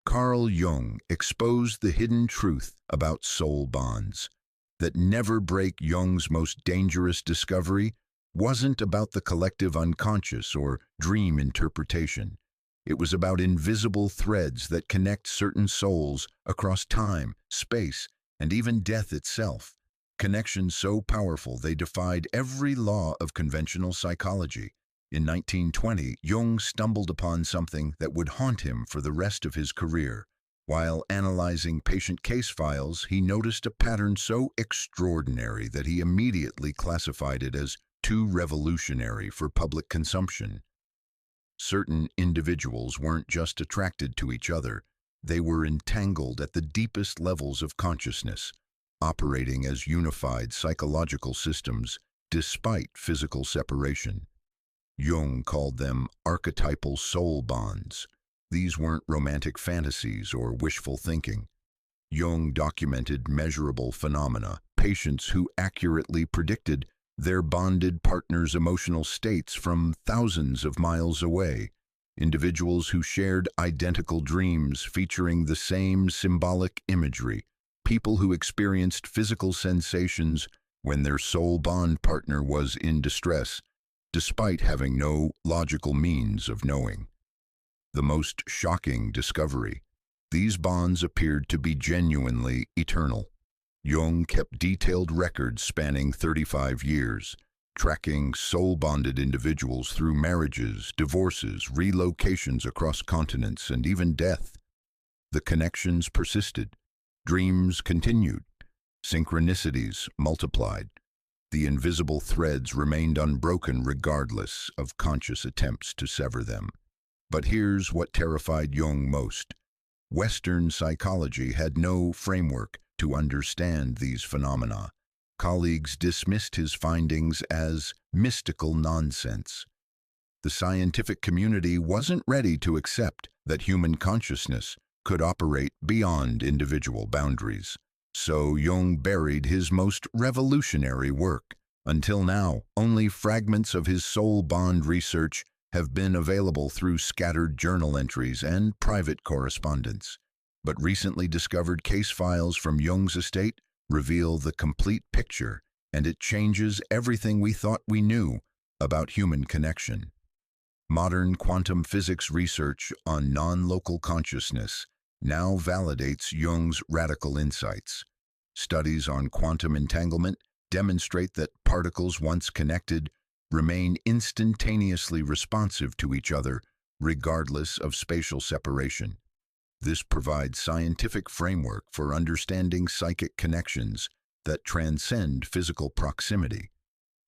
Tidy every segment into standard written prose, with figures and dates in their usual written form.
Carl Jung exposed the hidden truth about soul bonds. That never break Jung's most dangerous discovery wasn't about the collective unconscious or dream interpretation. It was about invisible threads that connect certain souls across time, space, and even death itself. Connections so powerful they defied every law of conventional psychology. In 1920, Jung stumbled upon something that would haunt him for the rest of his career. While analyzing patient case files, he noticed a pattern so extraordinary that he immediately classified it as too revolutionary for public consumption. Certain individuals weren't just attracted to each other, they were entangled at the deepest levels of consciousness, operating as unified psychological systems despite physical separation. Jung called them archetypal soul bonds. These weren't romantic fantasies or wishful thinking. Jung documented measurable phenomena, patients who accurately predicted their bonded partner's emotional states from thousands of miles away, individuals who shared identical dreams featuring the same symbolic imagery, people who experienced physical sensations when their soul bond partner was in distress, despite having no logical means of knowing. The most shocking discovery: these bonds appeared to be genuinely eternal. Jung kept detailed records spanning 35 years, tracking soul-bonded individuals through marriages, divorces, relocations across continents, and even death. The connections persisted. Dreams continued. Synchronicities multiplied. The invisible threads remained unbroken regardless of conscious attempts to sever them. But here's what terrified Jung most. Western psychology had no framework to understand these phenomena. Colleagues dismissed his findings as mystical nonsense. The scientific community wasn't ready to accept that human consciousness could operate beyond individual boundaries. So Jung buried his most revolutionary work. Until now, only fragments of his soul bond research have been available through scattered journal entries and private correspondence. But recently discovered case files from Jung's estate reveal the complete picture, and it changes everything we thought we knew about human connection. Modern quantum physics research on non-local consciousness now validates Jung's radical insights. Studies on quantum entanglement demonstrate that particles once connected remain instantaneously responsive to each other regardless of spatial separation. This provides scientific framework for understanding psychic connections that transcend physical proximity.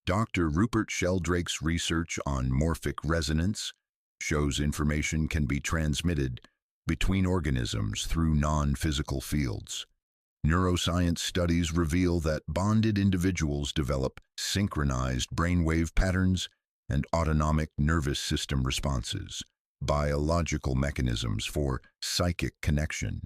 Dr. Rupert Sheldrake's research on morphic resonance shows information can be transmitted between organisms through non-physical fields. Neuroscience studies reveal that bonded individuals develop synchronized brainwave patterns and autonomic nervous system responses, biological mechanisms for psychic connection.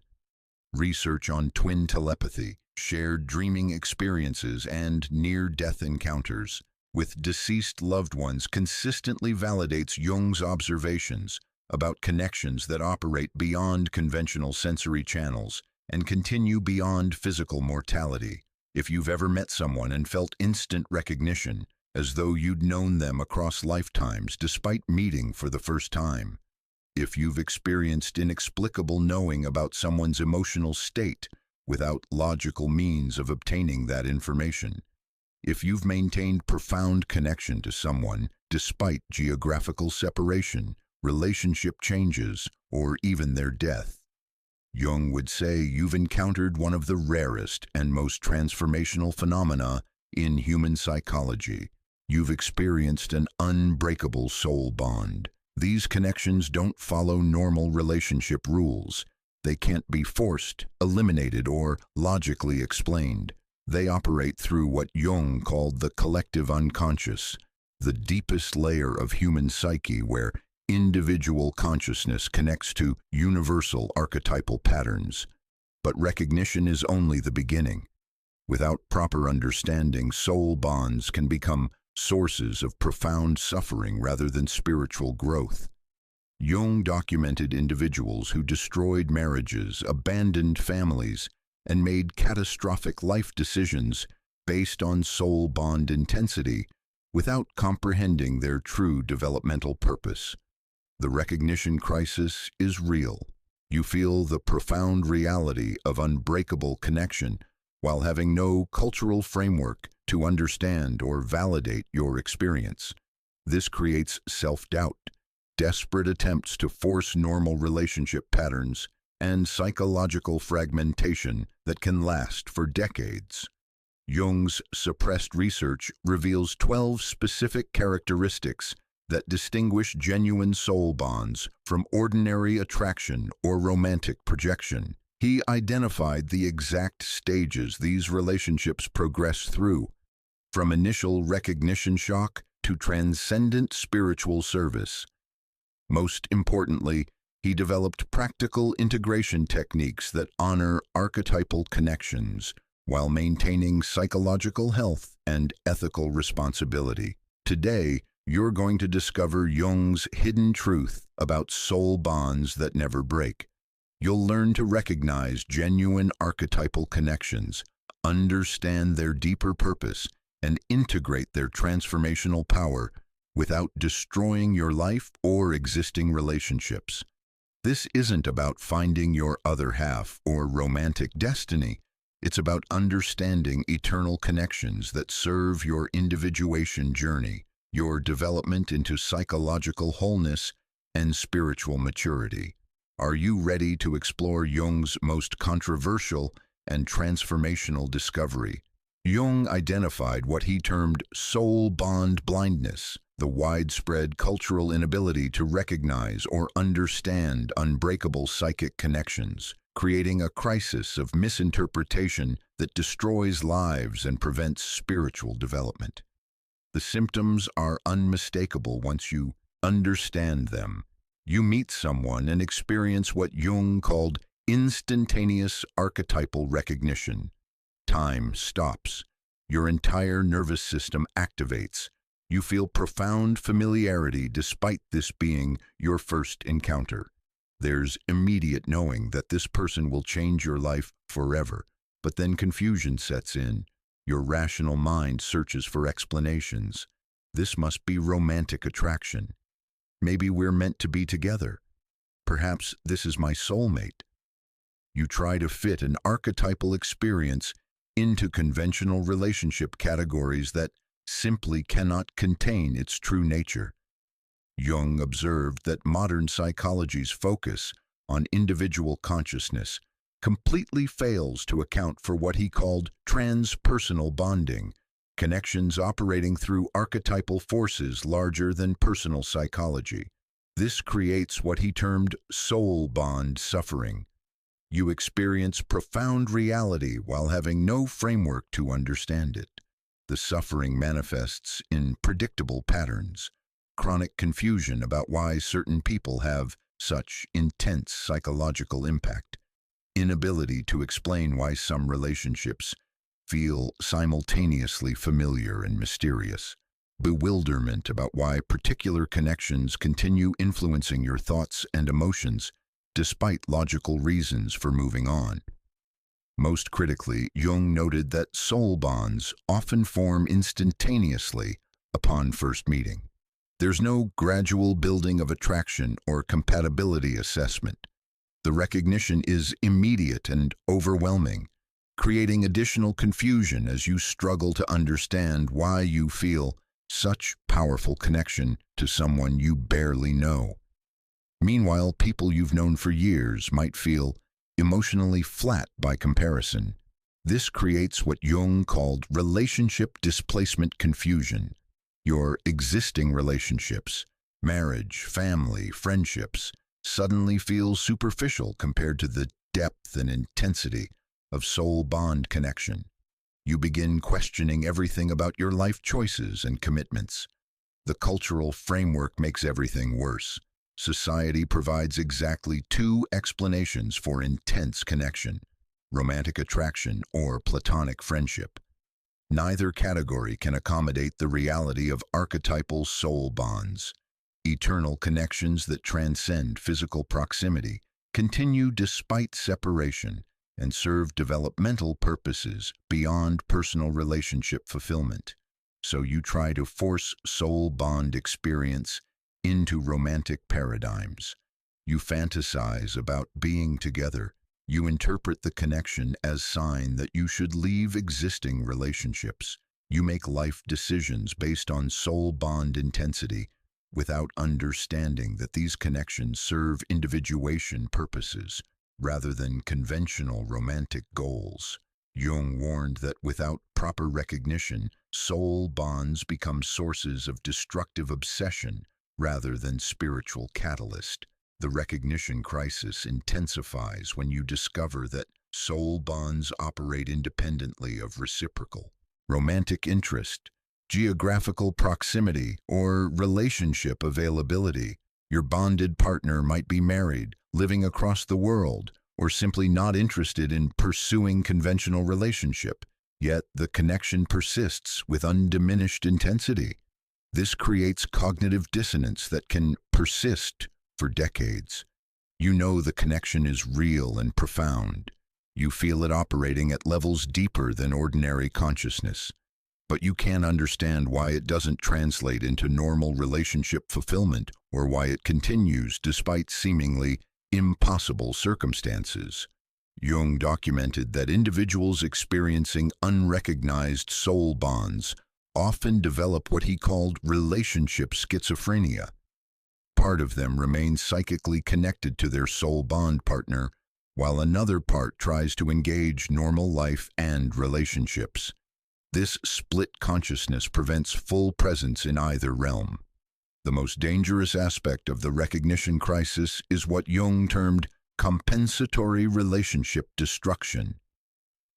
Research on twin telepathy, shared dreaming experiences, and near-death encounters with deceased loved ones consistently validates Jung's observations about connections that operate beyond conventional sensory channels and continue beyond physical mortality. If you've ever met someone and felt instant recognition, as though you'd known them across lifetimes despite meeting for the first time. If you've experienced inexplicable knowing about someone's emotional state without logical means of obtaining that information. If you've maintained profound connection to someone despite geographical separation, relationship changes, or even their death. Jung would say you've encountered one of the rarest and most transformational phenomena in human psychology. You've experienced an unbreakable soul bond. These connections don't follow normal relationship rules. They can't be forced, eliminated, or logically explained. They operate through what Jung called the collective unconscious, the deepest layer of human psyche where individual consciousness connects to universal archetypal patterns. But recognition is only the beginning. Without proper understanding, soul bonds can become sources of profound suffering rather than spiritual growth. Jung documented individuals who destroyed marriages, abandoned families, and made catastrophic life decisions based on soul bond intensity without comprehending their true developmental purpose. The recognition crisis is real. You feel the profound reality of unbreakable connection while having no cultural framework to understand or validate your experience. This creates self-doubt, desperate attempts to force normal relationship patterns, and psychological fragmentation that can last for decades. Jung's suppressed research reveals 12 specific characteristics that distinguish genuine soul bonds from ordinary attraction or romantic projection. He identified the exact stages these relationships progress through, from initial recognition shock to transcendent spiritual service. Most importantly, he developed practical integration techniques that honor archetypal connections while maintaining psychological health and ethical responsibility. Today, you're going to discover Jung's hidden truth about soul bonds that never break. You'll learn to recognize genuine archetypal connections, understand their deeper purpose, and integrate their transformational power without destroying your life or existing relationships. This isn't about finding your other half or romantic destiny. It's about understanding eternal connections that serve your individuation journey, your development into psychological wholeness and spiritual maturity. Are you ready to explore Jung's most controversial and transformational discovery? Jung identified what he termed soul bond blindness, the widespread cultural inability to recognize or understand unbreakable psychic connections, creating a crisis of misinterpretation that destroys lives and prevents spiritual development. The symptoms are unmistakable once you understand them. You meet someone and experience what Jung called instantaneous archetypal recognition. Time stops. Your entire nervous system activates. You feel profound familiarity despite this being your first encounter. There's immediate knowing that this person will change your life forever, but then confusion sets in. Your rational mind searches for explanations. This must be romantic attraction. Maybe we're meant to be together. Perhaps this is my soulmate. You try to fit an archetypal experience into conventional relationship categories that simply cannot contain its true nature. Jung observed that modern psychology's focus on individual consciousness completely fails to account for what he called transpersonal bonding, connections operating through archetypal forces larger than personal psychology. This creates what he termed soul bond suffering. You experience profound reality while having no framework to understand it. The suffering manifests in predictable patterns, chronic confusion about why certain people have such intense psychological impact, inability to explain why some relationships feel simultaneously familiar and mysterious, bewilderment about why particular connections continue influencing your thoughts and emotions despite logical reasons for moving on. Most critically, Jung noted that soul bonds often form instantaneously upon first meeting. There's no gradual building of attraction or compatibility assessment. The recognition is immediate and overwhelming, creating additional confusion as you struggle to understand why you feel such powerful connection to someone you barely know. Meanwhile, people you've known for years might feel emotionally flat by comparison. This creates what Jung called relationship displacement confusion. Your existing relationships, marriage, family, friendships, suddenly feel superficial compared to the depth and intensity of soul bond connection. You begin questioning everything about your life choices and commitments. The cultural framework makes everything worse. Society provides exactly two explanations for intense connection: romantic attraction or platonic friendship. Neither category can accommodate the reality of archetypal soul bonds. Eternal connections that transcend physical proximity, continue despite separation, and serve developmental purposes beyond personal relationship fulfillment. So you try to force soul bond experience into romantic paradigms. You fantasize about being together. You interpret the connection as sign that you should leave existing relationships. You make life decisions based on soul bond intensity without understanding that these connections serve individuation purposes rather than conventional romantic goals. Jung warned that without proper recognition, soul bonds become sources of destructive obsession rather than spiritual catalyst. The recognition crisis intensifies when you discover that soul bonds operate independently of reciprocal, romantic interest, geographical proximity, or relationship availability. Your bonded partner might be married, living across the world, or simply not interested in pursuing conventional relationship, yet the connection persists with undiminished intensity. This creates cognitive dissonance that can persist for decades. You know the connection is real and profound. You feel it operating at levels deeper than ordinary consciousness. But you can't understand why it doesn't translate into normal relationship fulfillment or why it continues despite seemingly impossible circumstances. Jung documented that individuals experiencing unrecognized soul bonds often develop what he called relationship schizophrenia. Part of them remains psychically connected to their soul bond partner, while another part tries to engage normal life and relationships. This split consciousness prevents full presence in either realm. The most dangerous aspect of the recognition crisis is what Jung termed compensatory relationship destruction.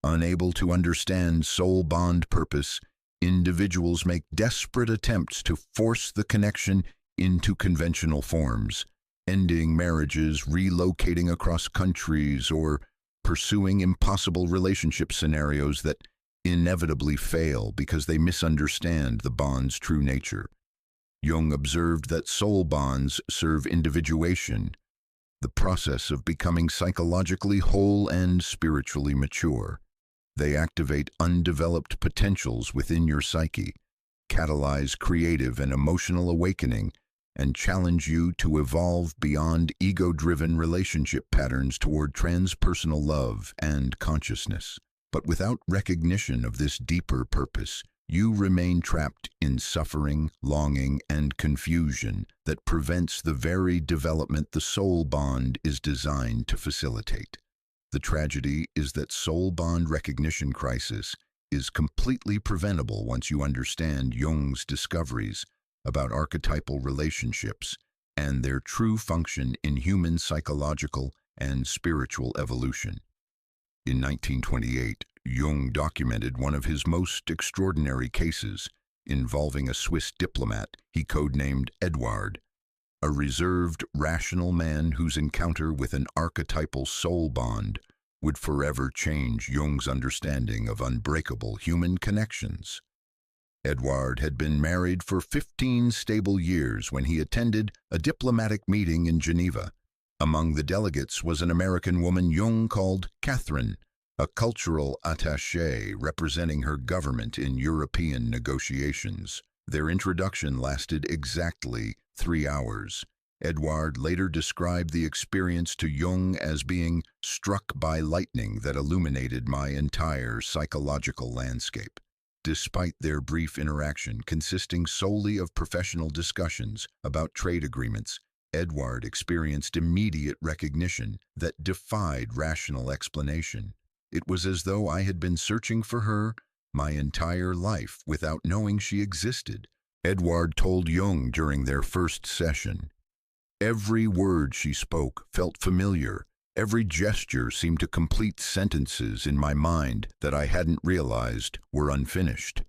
Unable to understand soul bond purpose, individuals make desperate attempts to force the connection into conventional forms, ending marriages, relocating across countries, or pursuing impossible relationship scenarios that inevitably fail because they misunderstand the bond's true nature. Jung observed that soul bonds serve individuation, the process of becoming psychologically whole and spiritually mature. They activate undeveloped potentials within your psyche, catalyze creative and emotional awakening, and challenge you to evolve beyond ego-driven relationship patterns toward transpersonal love and consciousness. But without recognition of this deeper purpose, you remain trapped in suffering, longing, and confusion that prevents the very development the soul bond is designed to facilitate. The tragedy is that soul bond recognition crisis is completely preventable once you understand Jung's discoveries about archetypal relationships and their true function in human psychological and spiritual evolution. In 1928, Jung documented one of his most extraordinary cases involving a Swiss diplomat he codenamed Edouard, a reserved, rational man whose encounter with an archetypal soul bond would forever change Jung's understanding of unbreakable human connections. Edouard had been married for 15 stable years when he attended a diplomatic meeting in Geneva. Among the delegates was an American woman Jung called Catherine, a cultural attaché representing her government in European negotiations. Their introduction lasted exactly 3 hours. Edouard later described the experience to Jung as being struck by lightning that illuminated my entire psychological landscape. Despite their brief interaction consisting solely of professional discussions about trade agreements, Edouard experienced immediate recognition that defied rational explanation. It was as though I had been searching for her my entire life without knowing she existed. Edouard told Jung during their first session, "Every word she spoke felt familiar. Every gesture seemed to complete sentences in my mind that I hadn't realized were unfinished."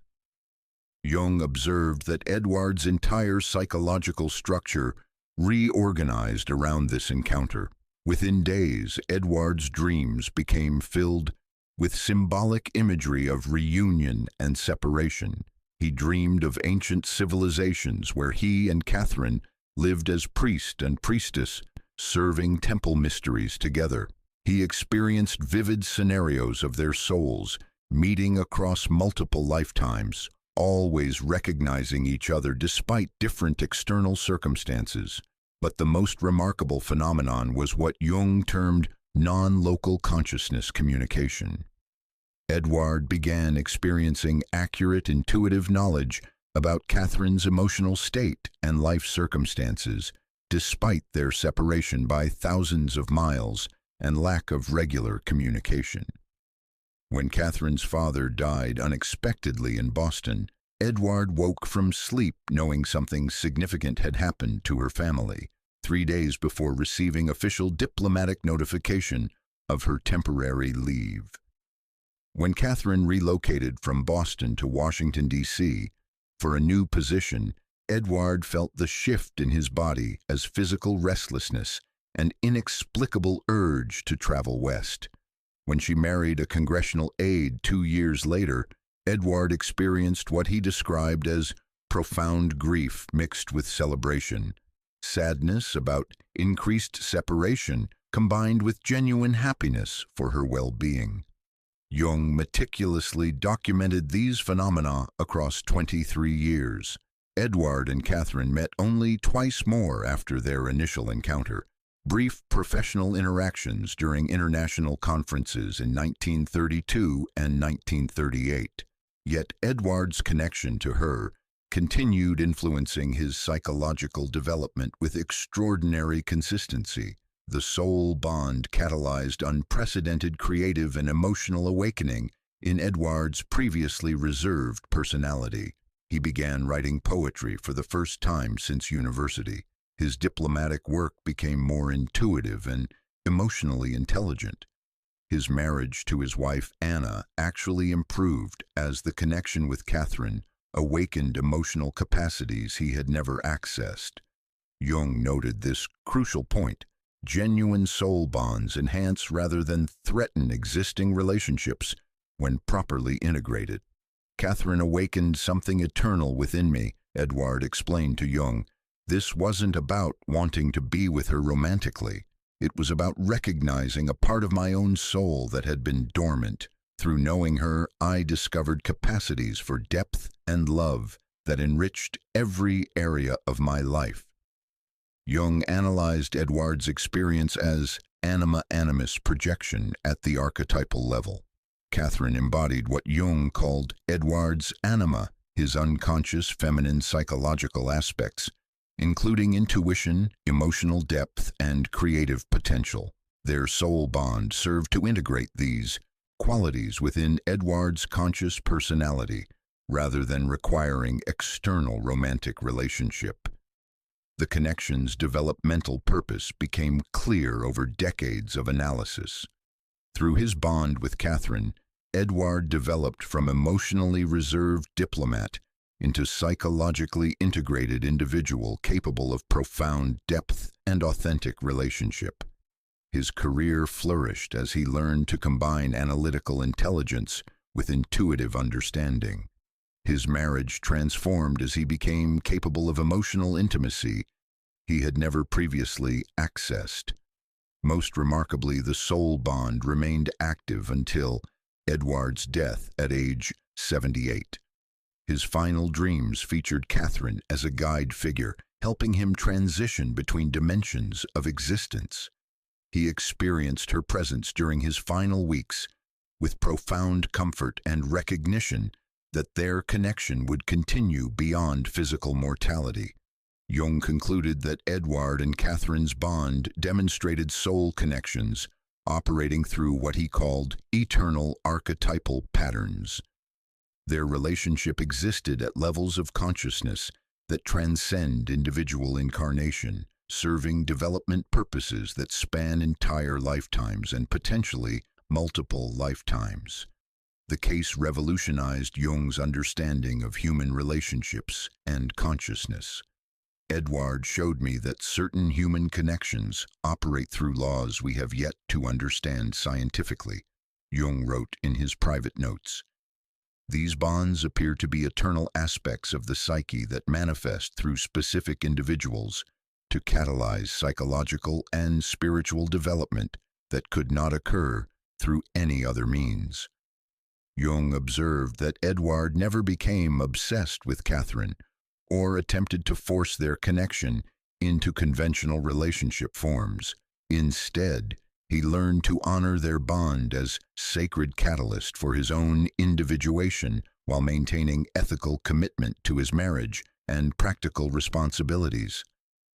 Jung observed that Edouard's entire psychological structure reorganized around this encounter. Within days, Edouard's dreams became filled with symbolic imagery of reunion and separation. He dreamed of ancient civilizations where he and Catherine lived as priest and priestess, serving temple mysteries together. He experienced vivid scenarios of their souls, meeting across multiple lifetimes, always recognizing each other despite different external circumstances. But the most remarkable phenomenon was what Jung termed non-local consciousness communication. Edward began experiencing accurate intuitive knowledge about Catherine's emotional state and life circumstances, despite their separation by thousands of miles and lack of regular communication. When Catherine's father died unexpectedly in Boston, Edward woke from sleep knowing something significant had happened to her family, 3 days before receiving official diplomatic notification of her temporary leave. When Catherine relocated from Boston to Washington, D.C., for a new position, Edward felt the shift in his body as physical restlessness and inexplicable urge to travel west. When she married a congressional aide 2 years later, Edward experienced what he described as profound grief mixed with celebration, sadness about increased separation combined with genuine happiness for her well-being. Jung meticulously documented these phenomena across 23 years. Edward and Catherine met only twice more after their initial encounter. Brief professional interactions during international conferences in 1932 and 1938. Yet Edward's connection to her continued influencing his psychological development with extraordinary consistency. The soul bond catalyzed unprecedented creative and emotional awakening in Edward's previously reserved personality. He began writing poetry for the first time since university. His diplomatic work became more intuitive and emotionally intelligent. His marriage to his wife Anna actually improved as the connection with Catherine awakened emotional capacities he had never accessed. Jung noted this crucial point. Genuine soul bonds enhance rather than threaten existing relationships when properly integrated. Catherine awakened something eternal within me, Edward explained to Jung. This wasn't about wanting to be with her romantically. It was about recognizing a part of my own soul that had been dormant. Through knowing her, I discovered capacities for depth and love that enriched every area of my life. Jung analyzed Edward's experience as anima-animus projection at the archetypal level. Catherine embodied what Jung called Edward's anima, his unconscious feminine psychological aspects, including intuition, emotional depth, and creative potential. Their soul bond served to integrate these qualities within Edward's conscious personality, rather than requiring external romantic relationship. The connection's developmental purpose became clear over decades of analysis. Through his bond with Catherine, Edward developed from emotionally reserved diplomat into psychologically integrated individual capable of profound depth and authentic relationship. His career flourished as he learned to combine analytical intelligence with intuitive understanding. His marriage transformed as he became capable of emotional intimacy he had never previously accessed. Most remarkably, the soul bond remained active until Edward's death at age 78. His final dreams featured Catherine as a guide figure, helping him transition between dimensions of existence. He experienced her presence during his final weeks with profound comfort and recognition that their connection would continue beyond physical mortality. Jung concluded that Edward and Catherine's bond demonstrated soul connections operating through what he called eternal archetypal patterns. Their relationship existed at levels of consciousness that transcend individual incarnation, serving development purposes that span entire lifetimes and potentially multiple lifetimes. The case revolutionized Jung's understanding of human relationships and consciousness. Edward showed me that certain human connections operate through laws we have yet to understand scientifically, Jung wrote in his private notes. These bonds appear to be eternal aspects of the psyche that manifest through specific individuals, to catalyze psychological and spiritual development that could not occur through any other means. Jung observed that Edward never became obsessed with Catherine or attempted to force their connection into conventional relationship forms. Instead, he learned to honor their bond as sacred catalyst for his own individuation while maintaining ethical commitment to his marriage and practical responsibilities.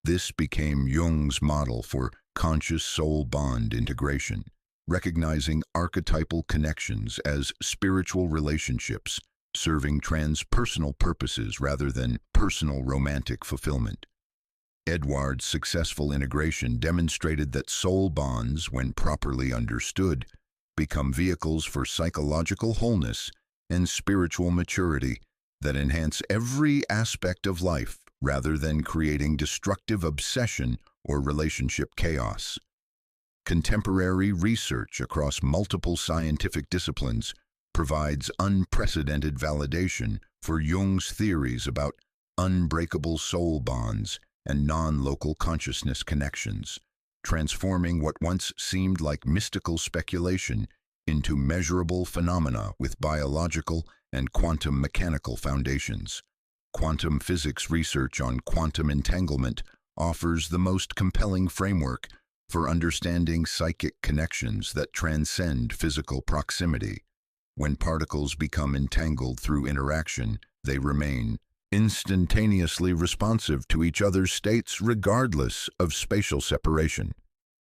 This became Jung's model for conscious soul bond integration, recognizing archetypal connections as spiritual relationships, serving transpersonal purposes rather than personal romantic fulfillment. Edward's successful integration demonstrated that soul bonds, when properly understood, become vehicles for psychological wholeness and spiritual maturity that enhance every aspect of life rather than creating destructive obsession or relationship chaos. Contemporary research across multiple scientific disciplines provides unprecedented validation for Jung's theories about unbreakable soul bonds and non-local consciousness connections, transforming what once seemed like mystical speculation into measurable phenomena with biological and quantum mechanical foundations. Quantum physics research on quantum entanglement offers the most compelling framework for understanding psychic connections that transcend physical proximity. When particles become entangled through interaction, they remain instantaneously responsive to each other's states regardless of spatial separation.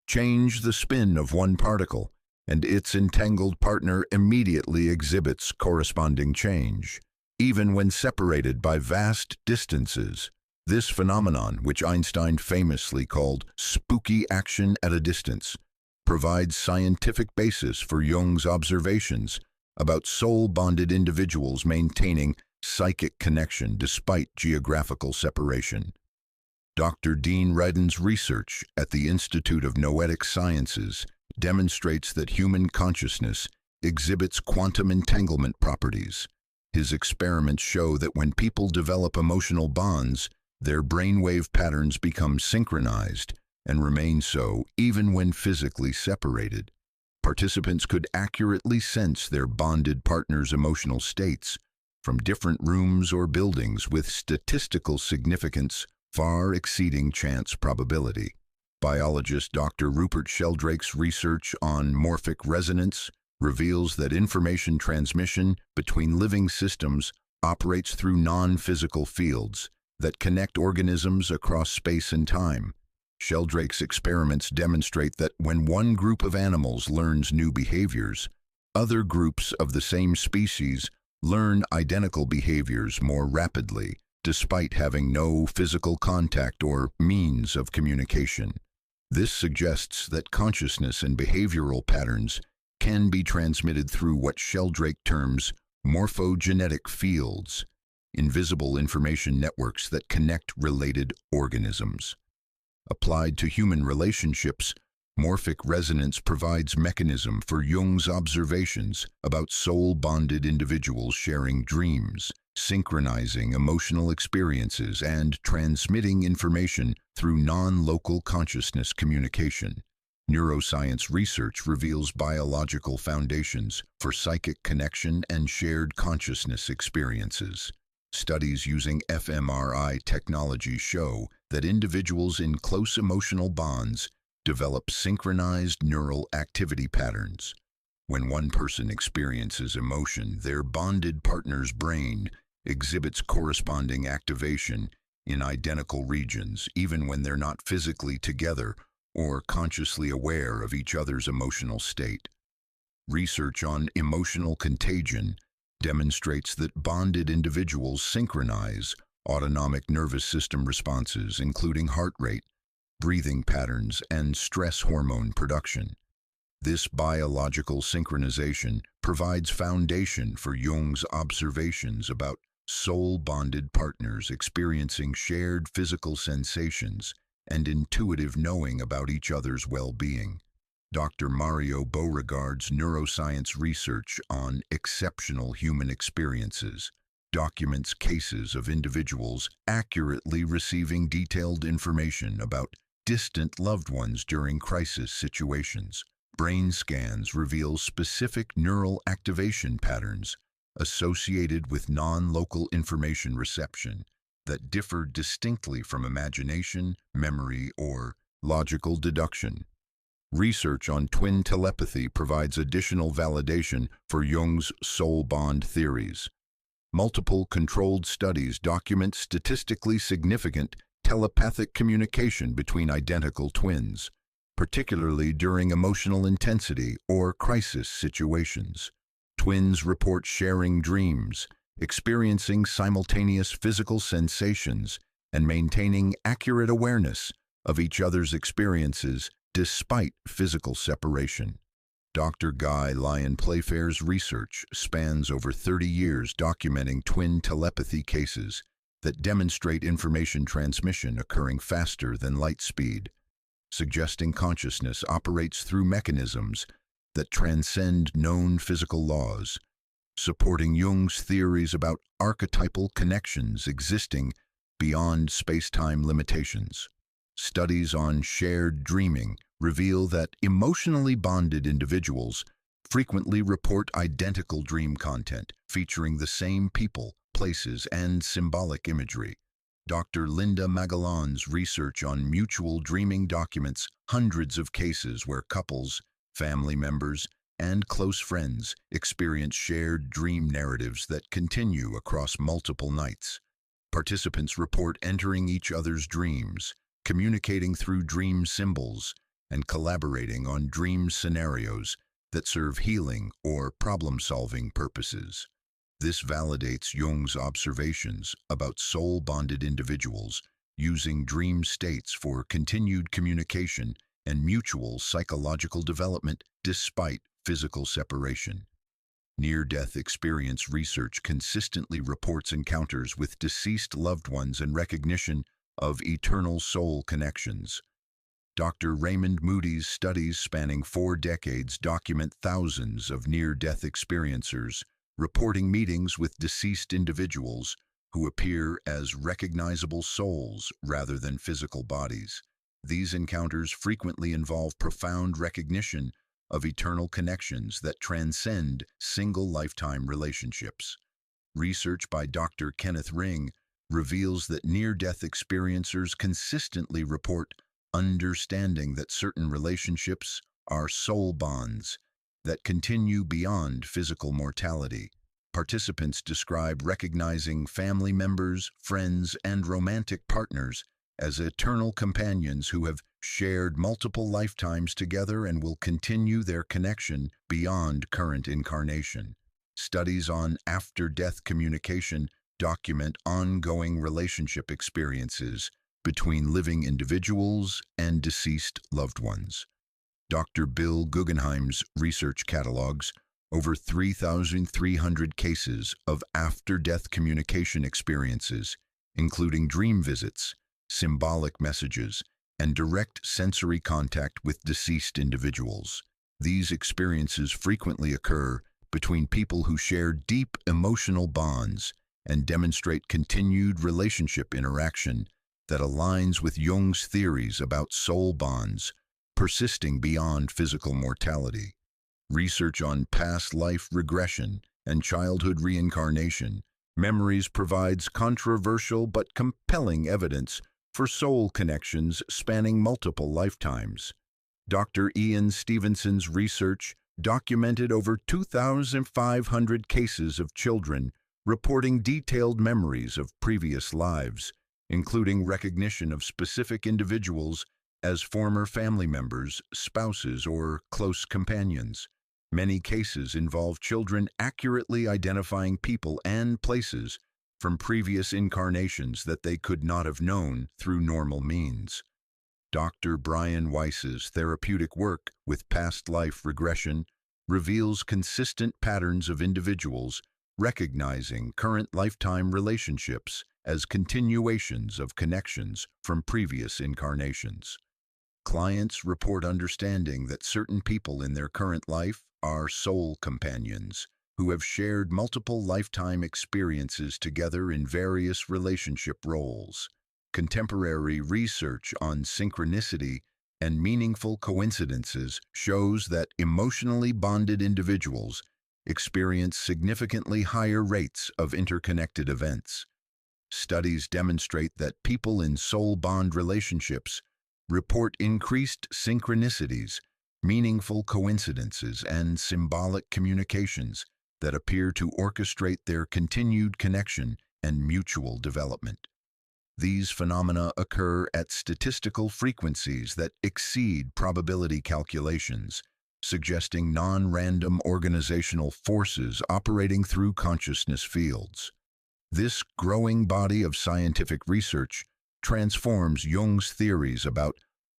Change the spin of one particle, and its entangled partner immediately exhibits corresponding change, even when separated by vast distances. This phenomenon, which Einstein famously called spooky action at a distance, provides scientific basis for Jung's observations about soul-bonded individuals maintaining psychic connection despite geographical separation. Dr. Dean Radin's research at the Institute of Noetic Sciences demonstrates that human consciousness exhibits quantum entanglement properties. His experiments show that when people develop emotional bonds, their brainwave patterns become synchronized and remain so even when physically separated. Participants could accurately sense their bonded partner's emotional states from different rooms or buildings with statistical significance far exceeding chance probability. Biologist Dr. Rupert Sheldrake's research on morphic resonance reveals that information transmission between living systems operates through non-physical fields that connect organisms across space and time. Sheldrake's experiments demonstrate that when one group of animals learns new behaviors, other groups of the same species learn identical behaviors more rapidly, despite having no physical contact or means of communication. This suggests that consciousness and behavioral patterns can be transmitted through what Sheldrake terms morphogenetic fields, invisible information networks that connect related organisms. Applied to human relationships, morphic resonance provides mechanism for Jung's observations about soul-bonded individuals sharing dreams, synchronizing emotional experiences, and transmitting information through non-local consciousness communication. Neuroscience research reveals biological foundations for psychic connection and shared consciousness experiences. Studies using fMRI technology show that individuals in close emotional bonds develop synchronized neural activity patterns. When one person experiences emotion, their bonded partner's brain exhibits corresponding activation in identical regions, even when they're not physically together or consciously aware of each other's emotional state. Research on emotional contagion demonstrates that bonded individuals synchronize autonomic nervous system responses, including heart rate, breathing patterns, and stress hormone production. This biological synchronization provides foundation for Jung's observations about soul-bonded partners experiencing shared physical sensations and intuitive knowing about each other's well-being. Dr. Mario Beauregard's neuroscience research on exceptional human experiences documents cases of individuals accurately receiving detailed information about distant loved ones during crisis situations. Brain scans reveal specific neural activation patterns associated with non-local information reception that differ distinctly from imagination, memory, or logical deduction. Research on twin telepathy provides additional validation for Jung's soul bond theories. Multiple controlled studies document statistically significant telepathic communication between identical twins, particularly during emotional intensity or crisis situations. Twins report sharing dreams, experiencing simultaneous physical sensations, and maintaining accurate awareness of each other's experiences despite physical separation. Dr. Guy Lyon Playfair's research spans over 30 years documenting twin telepathy cases that demonstrate information transmission occurring faster than light speed, suggesting consciousness operates through mechanisms that transcend known physical laws, supporting Jung's theories about archetypal connections existing beyond space-time limitations. Studies on shared dreaming reveal that emotionally bonded individuals frequently report identical dream content featuring the same people, places, and symbolic imagery. Dr. Linda Magellan's research on mutual dreaming documents hundreds of cases where couples, family members, and close friends experience shared dream narratives that continue across multiple nights. Participants report entering each other's dreams, communicating through dream symbols, and collaborating on dream scenarios that serve healing or problem-solving purposes. This validates Jung's observations about soul-bonded individuals using dream states for continued communication and mutual psychological development despite physical separation. Near-death experience research consistently reports encounters with deceased loved ones and recognition of eternal soul connections. Dr. Raymond Moody's studies spanning 4 decades document thousands of near-death experiencers reporting meetings with deceased individuals who appear as recognizable souls rather than physical bodies. These encounters frequently involve profound recognition of eternal connections that transcend single lifetime relationships. Research by Dr. Kenneth Ring reveals that near-death experiencers consistently report understanding that certain relationships are soul bonds that continue beyond physical mortality. Participants describe recognizing family members, friends, and romantic partners as eternal companions who have shared multiple lifetimes together and will continue their connection beyond current incarnation. Studies on after-death communication document ongoing relationship experiences between living individuals and deceased loved ones. Dr. Bill Guggenheim's research catalogs over 3,300 cases of after-death communication experiences, including dream visits, symbolic messages, and direct sensory contact with deceased individuals. These experiences frequently occur between people who share deep emotional bonds and demonstrate continued relationship interaction that aligns with Jung's theories about soul bonds persisting beyond physical mortality. Research on past life regression and childhood reincarnation memories provides controversial but compelling evidence for soul connections spanning multiple lifetimes. Dr. Ian Stevenson's research documented over 2,500 cases of children reporting detailed memories of previous lives, including recognition of specific individuals as former family members, spouses, or close companions. Many cases involve children accurately identifying people and places from previous incarnations that they could not have known through normal means. Dr. Brian Weiss's therapeutic work with past life regression reveals consistent patterns of individuals recognizing current lifetime relationships as continuations of connections from previous incarnations. Clients report understanding that certain people in their current life are soul companions, who have shared multiple lifetime experiences together in various relationship roles. Contemporary research on synchronicity and meaningful coincidences shows that emotionally bonded individuals experience significantly higher rates of interconnected events. Studies demonstrate that people in soul bond relationships report increased synchronicities, meaningful coincidences, and symbolic communications that appear to orchestrate their continued connection and mutual development. These phenomena occur at statistical frequencies that exceed probability calculations, suggesting non-random organizational forces operating through consciousness fields. This growing body of scientific research transforms Jung's theories about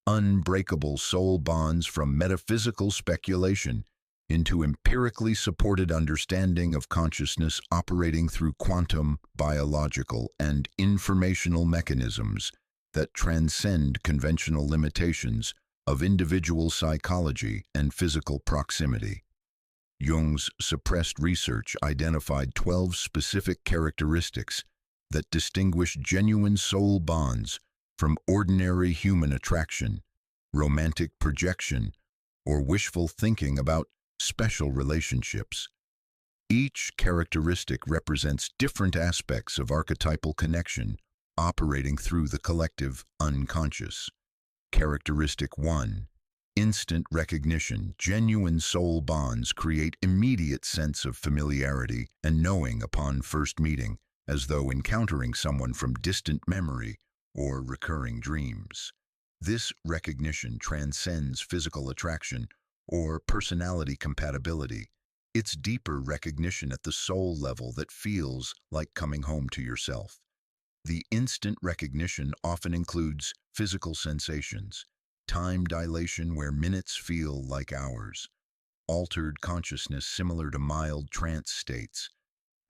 unbreakable soul bonds from metaphysical speculation into empirically supported understanding of consciousness operating through quantum, biological, and informational mechanisms that transcend conventional limitations of individual psychology and physical proximity. Jung's suppressed research identified 12 specific characteristics that distinguish genuine soul bonds from ordinary human attraction, romantic projection, or wishful thinking about special relationships. Each characteristic represents different aspects of archetypal connection operating through the collective unconscious. Characteristic 1. Instant recognition. Genuine soul bonds create immediate sense of familiarity and knowing upon first meeting, as though encountering someone from distant memory or recurring dreams. This recognition transcends physical attraction or personality compatibility. It's deeper recognition at the soul level that feels like coming home to yourself. The instant recognition often includes physical sensations, time dilation where minutes feel like hours, altered consciousness similar to mild trance states,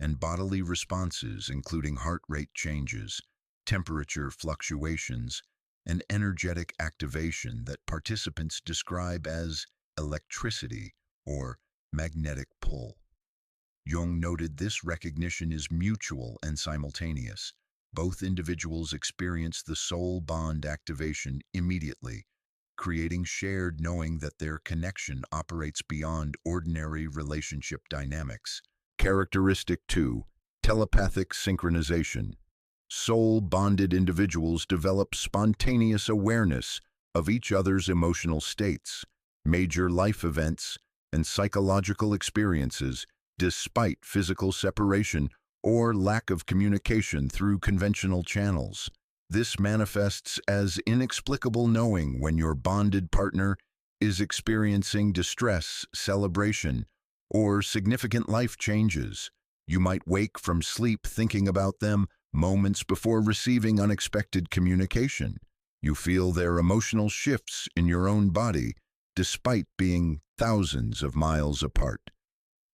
and bodily responses including heart rate changes, temperature fluctuations, and energetic activation that participants describe as electricity or magnetic pull. Jung noted this recognition is mutual and simultaneous. Both individuals experience the soul bond activation immediately, creating shared knowing that their connection operates beyond ordinary relationship dynamics. Characteristic 2. Telepathic synchronization. Soul-bonded individuals develop spontaneous awareness of each other's emotional states, major life events, and psychological experiences despite physical separation or lack of communication through conventional channels. This manifests as inexplicable knowing when your bonded partner is experiencing distress, celebration, or significant life changes. You might wake from sleep thinking about them moments before receiving unexpected communication. You feel their emotional shifts in your own body, despite being thousands of miles apart.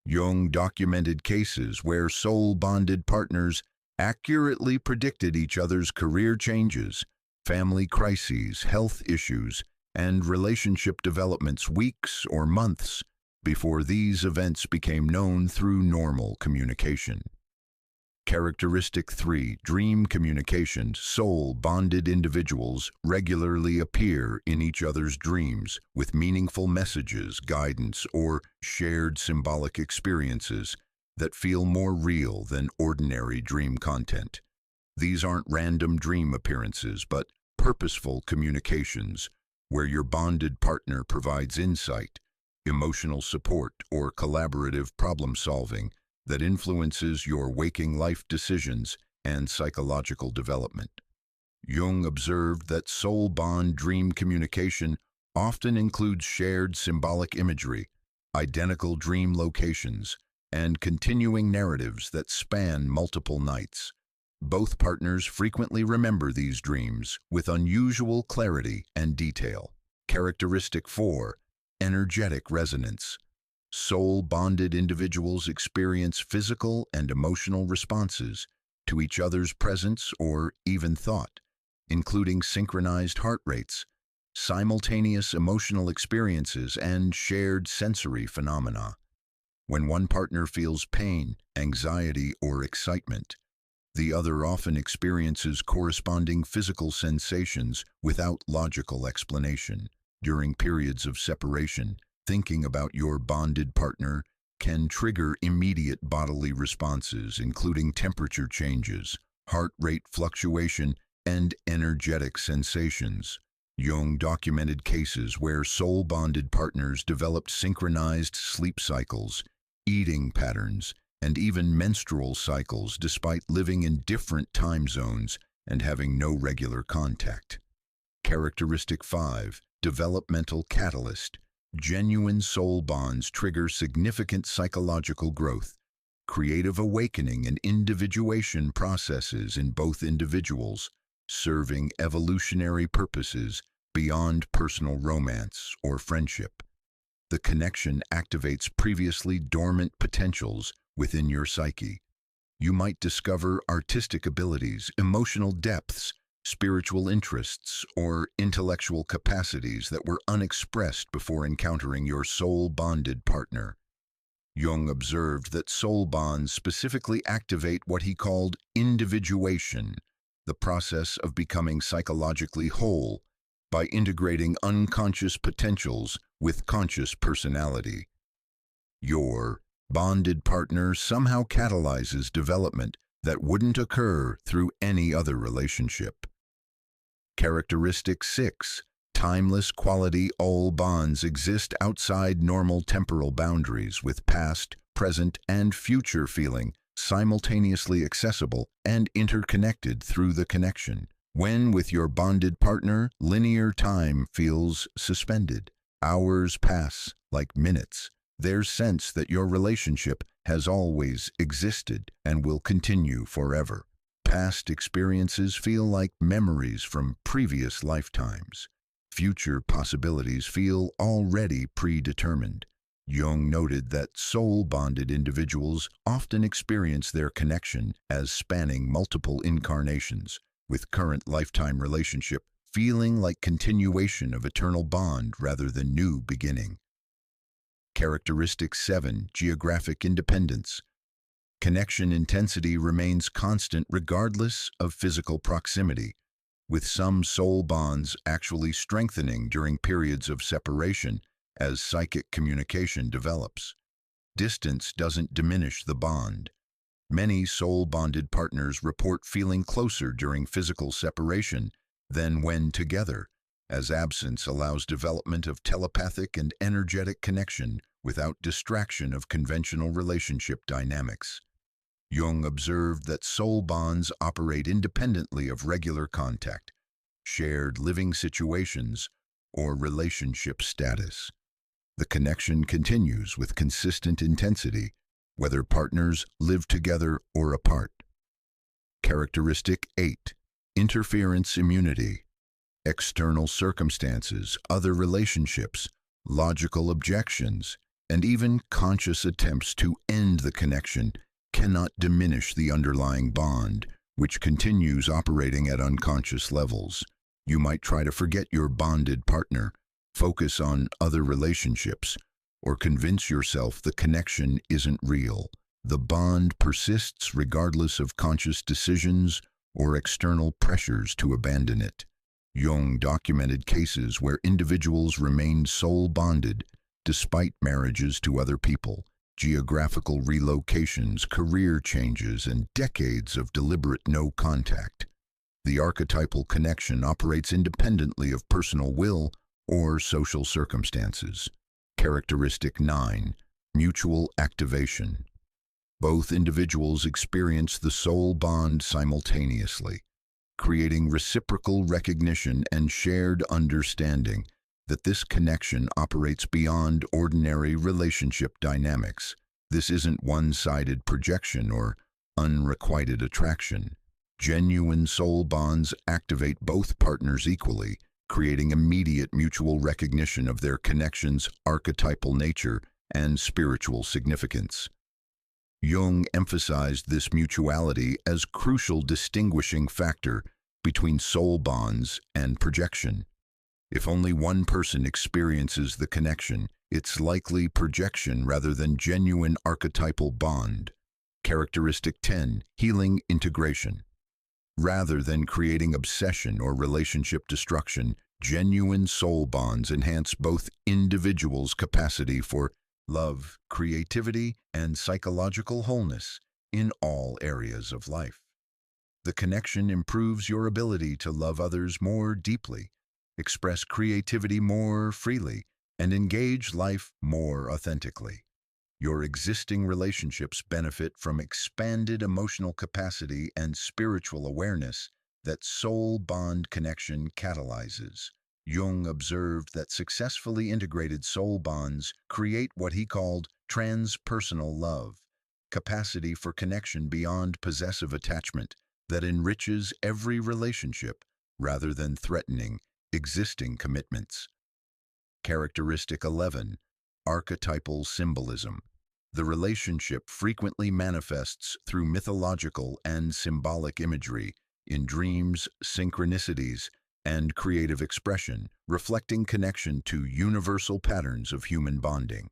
Jung documented cases where soul-bonded partners accurately predicted each other's career changes, family crises, health issues, and relationship developments weeks or months before these events became known through normal communication. Characteristic 3. Dream communication. Soul-bonded individuals regularly appear in each other's dreams with meaningful messages, guidance, or shared symbolic experiences that feel more real than ordinary dream content. These aren't random dream appearances, but purposeful communications where your bonded partner provides insight, emotional support, or collaborative problem-solving that influences your waking life decisions and psychological development. Jung observed that soul bond dream communication often includes shared symbolic imagery, identical dream locations, and continuing narratives that span multiple nights. Both partners frequently remember these dreams with unusual clarity and detail. Characteristic 4. Energetic resonance. Soul-bonded individuals experience physical and emotional responses to each other's presence or even thought, including synchronized heart rates, simultaneous emotional experiences, and shared sensory phenomena. When one partner feels pain, anxiety, or excitement, the other often experiences corresponding physical sensations without logical explanation. During periods of separation, thinking about your bonded partner can trigger immediate bodily responses, including temperature changes, heart rate fluctuation, and energetic sensations. Jung documented cases where soul-bonded partners developed synchronized sleep cycles, eating patterns, and even menstrual cycles despite living in different time zones and having no regular contact. Characteristic 5, developmental catalyst. Genuine soul bonds trigger significant psychological growth, creative awakening, and individuation processes in both individuals, serving evolutionary purposes beyond personal romance or friendship. The connection activates previously dormant potentials within your psyche. You might discover artistic abilities, emotional depths, spiritual interests, or intellectual capacities that were unexpressed before encountering your soul-bonded partner. Jung observed that soul bonds specifically activate what he called individuation, the process of becoming psychologically whole by integrating unconscious potentials with conscious personality. Your bonded partner somehow catalyzes development that wouldn't occur through any other relationship. Characteristic 6, timeless quality. All bonds exist outside normal temporal boundaries, with past, present, and future feeling simultaneously accessible and interconnected through the connection. When with your bonded partner, linear time feels suspended. Hours pass like minutes. There's sense that your relationship has always existed and will continue forever. Past experiences feel like memories from previous lifetimes. Future possibilities feel already predetermined. Jung noted that soul-bonded individuals often experience their connection as spanning multiple incarnations, with current lifetime relationship feeling like continuation of eternal bond rather than new beginning. Characteristic 7, geographic independence. Connection intensity remains constant regardless of physical proximity, with some soul bonds actually strengthening during periods of separation as psychic communication develops. Distance doesn't diminish the bond. Many soul-bonded partners report feeling closer during physical separation than when together, as absence allows development of telepathic and energetic connection without distraction of conventional relationship dynamics. Jung observed that soul bonds operate independently of regular contact, shared living situations, or relationship status. The connection continues with consistent intensity, whether partners live together or apart. Characteristic 8, interference immunity. External circumstances, other relationships, logical objections, and even conscious attempts to end the connection cannot diminish the underlying bond, which continues operating at unconscious levels. You might try to forget your bonded partner, focus on other relationships, or convince yourself the connection isn't real. The bond persists regardless of conscious decisions or external pressures to abandon it. Jung documented cases where individuals remained soul-bonded despite marriages to other people, geographical relocations, career changes, and decades of deliberate no contact. The archetypal connection operates independently of personal will or social circumstances. Characteristic 9, mutual activation. Both individuals experience the soul bond simultaneously, creating reciprocal recognition and shared understanding that this connection operates beyond ordinary relationship dynamics. This isn't one-sided projection or unrequited attraction. Genuine soul bonds activate both partners equally, creating immediate mutual recognition of their connection's archetypal nature and spiritual significance. Jung emphasized this mutuality as a crucial distinguishing factor between soul bonds and projection. If only one person experiences the connection, It's likely projection rather than genuine archetypal bond. Characteristic 10, healing integration. Rather than creating obsession or relationship destruction, genuine soul bonds enhance both individuals' capacity for love, creativity, and psychological wholeness in all areas of life. The connection improves your ability to love others more deeply, express creativity more freely, and engage life more authentically. Your existing relationships benefit from expanded emotional capacity and spiritual awareness that soul bond connection catalyzes. Jung observed that successfully integrated soul bonds create what he called transpersonal love, capacity for connection beyond possessive attachment that enriches every relationship rather than threatening existing commitments. Characteristic 11, archetypal symbolism. The relationship frequently manifests through mythological and symbolic imagery in dreams, synchronicities, and creative expression, reflecting connection to universal patterns of human bonding.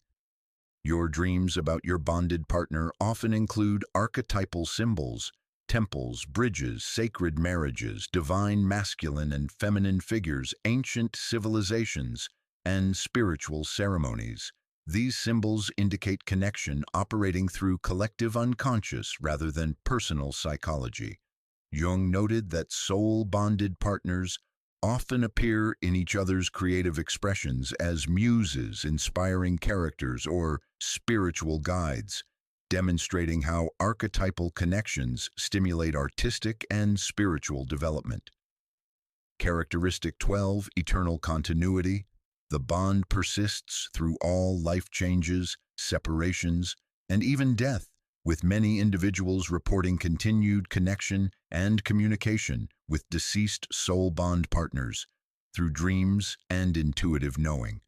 Your dreams about your bonded partner often include archetypal symbols, temples, bridges, sacred marriages, divine masculine and feminine figures, ancient civilizations, and spiritual ceremonies. These symbols indicate connection operating through collective unconscious rather than personal psychology. Jung noted that soul-bonded partners often appear in each other's creative expressions as muses, inspiring characters, or spiritual guides, demonstrating how archetypal connections stimulate artistic and spiritual development. Characteristic 12, eternal continuity. The bond persists through all life changes, separations, and even death, with many individuals reporting continued connection and communication with deceased soul bond partners through dreams and intuitive knowing.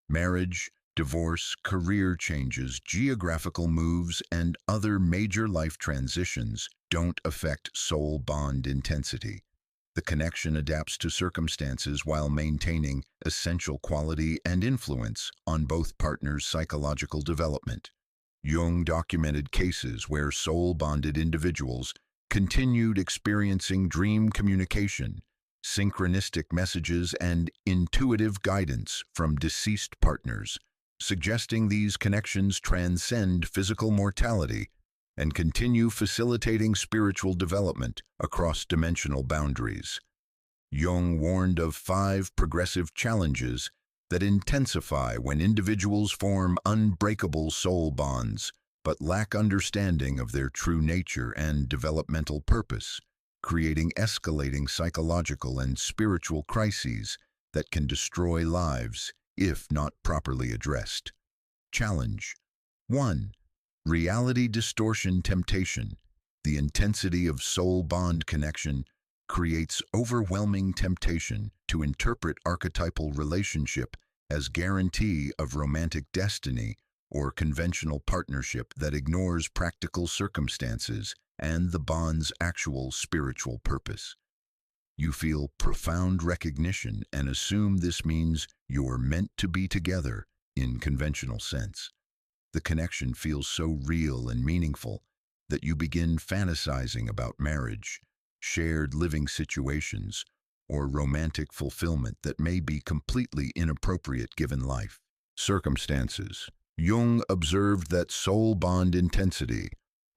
Marriage, divorce, career changes, geographical moves, and other major life transitions don't affect soul bond intensity. The connection adapts to circumstances while maintaining essential quality and influence on both partners' psychological development. Jung documented cases where soul-bonded individuals continued experiencing dream communication, synchronistic messages, and intuitive guidance from deceased partners, suggesting these connections transcend physical mortality and continue facilitating spiritual development across dimensional boundaries. Jung warned of 5 progressive challenges that intensify when individuals form unbreakable soul bonds but lack understanding of their true nature and developmental purpose, creating escalating psychological and spiritual crises that can destroy lives if not properly addressed. Challenge 1. Reality distortion temptation. The intensity of soul bond connection creates overwhelming temptation to interpret archetypal relationship as guarantee of romantic destiny or conventional partnership that ignores practical circumstances and the bond's actual spiritual purpose. You feel profound recognition and assume this means you're meant to be together in conventional sense. The connection feels so real and meaningful that you begin fantasizing about marriage, shared living situations, or romantic fulfillment that may be completely inappropriate given life circumstances. Jung observed that soul bond intensity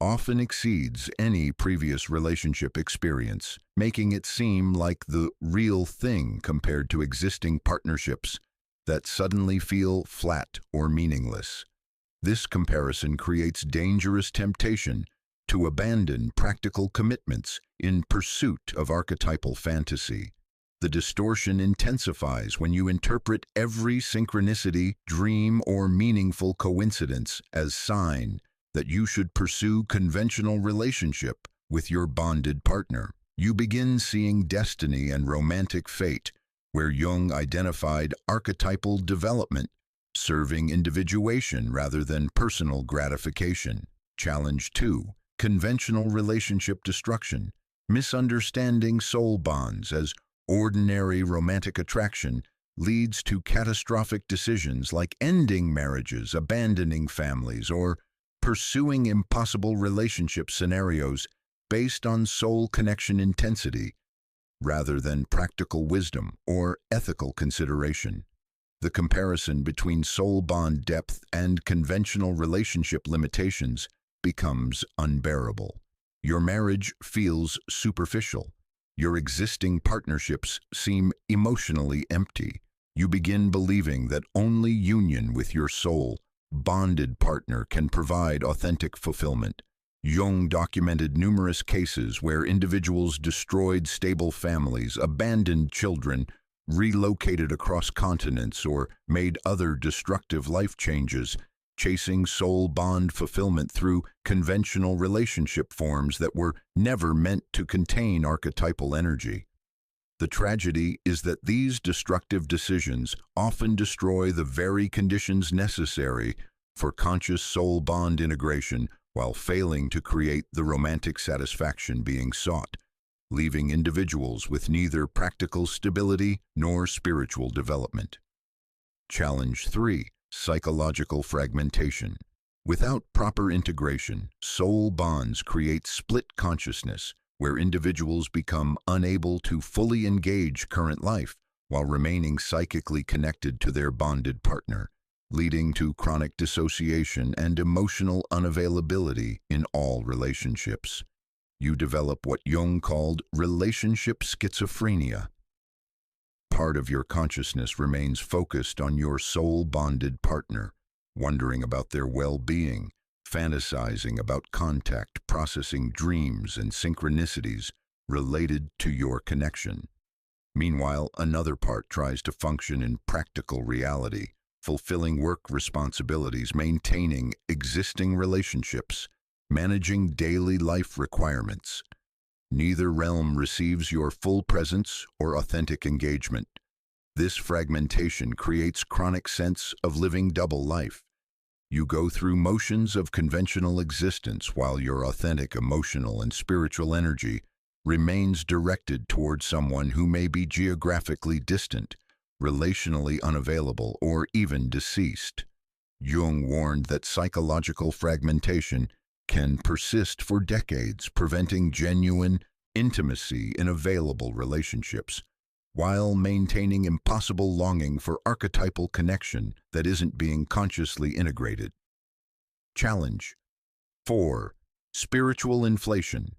often exceeds any previous relationship experience, making it seem like the real thing compared to existing partnerships that suddenly feel flat or meaningless. This comparison creates dangerous temptation to abandon practical commitments in pursuit of archetypal fantasy. The distortion intensifies when you interpret every synchronicity, dream, or meaningful coincidence as sign that you should pursue conventional relationship with your bonded partner. You begin seeing destiny and romantic fate, where Jung identified archetypal development serving individuation rather than personal gratification. Challenge 2. Conventional relationship destruction. Misunderstanding soul bonds as ordinary romantic attraction leads to catastrophic decisions like ending marriages, abandoning families, or pursuing impossible relationship scenarios based on soul connection intensity rather than practical wisdom or ethical consideration. The comparison between soul bond depth and conventional relationship limitations becomes unbearable. Your marriage feels superficial. Your existing partnerships seem emotionally empty. You begin believing that only union with your soul bonded partner can provide authentic fulfillment. Jung documented numerous cases where individuals destroyed stable families, abandoned children, relocated across continents, or made other destructive life changes, chasing soul bond fulfillment through conventional relationship forms that were never meant to contain archetypal energy. The tragedy is that these destructive decisions often destroy the very conditions necessary for conscious soul bond integration while failing to create the romantic satisfaction being sought, leaving individuals with neither practical stability nor spiritual development. Challenge 3. Psychological fragmentation. Without proper integration, soul bonds create split consciousness, where individuals become unable to fully engage current life while remaining psychically connected to their bonded partner, leading to chronic dissociation and emotional unavailability in all relationships. You develop what Jung called relationship schizophrenia. Part of your consciousness remains focused on your soul-bonded partner, wondering about their well-being, fantasizing about contact, processing dreams and synchronicities related to your connection. Meanwhile, another part tries to function in practical reality, fulfilling work responsibilities, maintaining existing relationships, managing daily life requirements. Neither realm receives your full presence or authentic engagement. This fragmentation creates chronic sense of living double life. You go through motions of conventional existence while your authentic emotional and spiritual energy remains directed toward someone who may be geographically distant, relationally unavailable, or even deceased. Jung warned that psychological fragmentation can persist for decades, preventing genuine intimacy in available relationships, while maintaining impossible longing for archetypal connection that isn't being consciously integrated. Challenge 4. Spiritual inflation.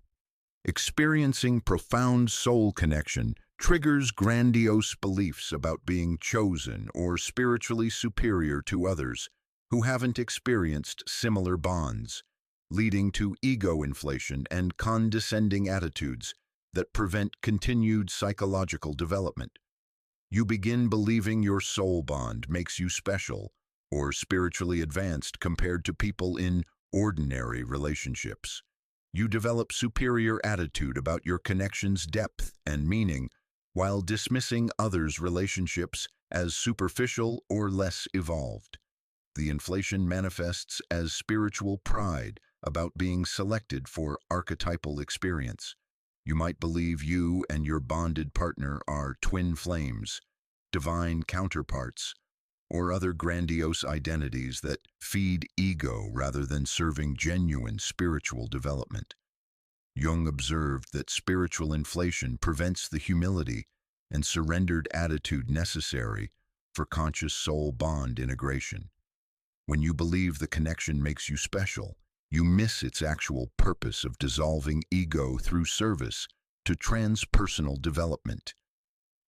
Experiencing profound soul connection triggers grandiose beliefs about being chosen or spiritually superior to others who haven't experienced similar bonds, leading to ego inflation and condescending attitudes that prevent continued psychological development. You begin believing your soul bond makes you special or spiritually advanced compared to people in ordinary relationships. You develop superior attitude about your connection's depth and meaning while dismissing others' relationships as superficial or less evolved. The inflation manifests as spiritual pride about being selected for archetypal experience. You might believe you and your bonded partner are twin flames, divine counterparts, or other grandiose identities that feed ego rather than serving genuine spiritual development. Jung observed that spiritual inflation prevents the humility and surrendered attitude necessary for conscious soul bond integration. When you believe the connection makes you special, you miss its actual purpose of dissolving ego through service to transpersonal development.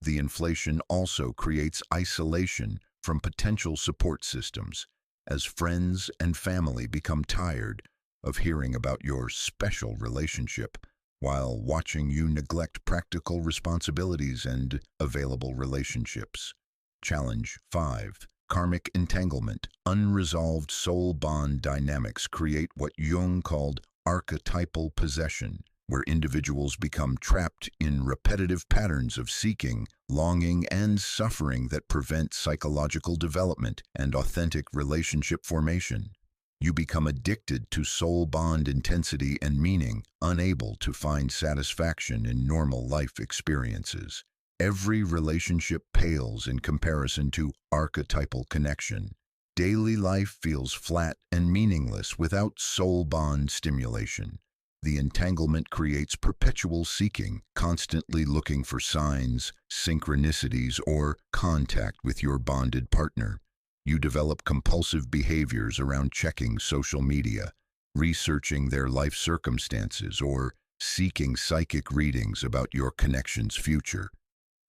The inflation also creates isolation from potential support systems, as friends and family become tired of hearing about your special relationship while watching you neglect practical responsibilities and available relationships. Challenge 5. Karmic entanglement. Unresolved soul bond dynamics create what Jung called archetypal possession, where individuals become trapped in repetitive patterns of seeking, longing, and suffering that prevent psychological development and authentic relationship formation. You become addicted to soul bond intensity and meaning, unable to find satisfaction in normal life experiences. Every relationship pales in comparison to archetypal connection. Daily life feels flat and meaningless without soul bond stimulation. The entanglement creates perpetual seeking, constantly looking for signs, synchronicities, or contact with your bonded partner. You develop compulsive behaviors around checking social media, researching their life circumstances, or seeking psychic readings about your connection's future.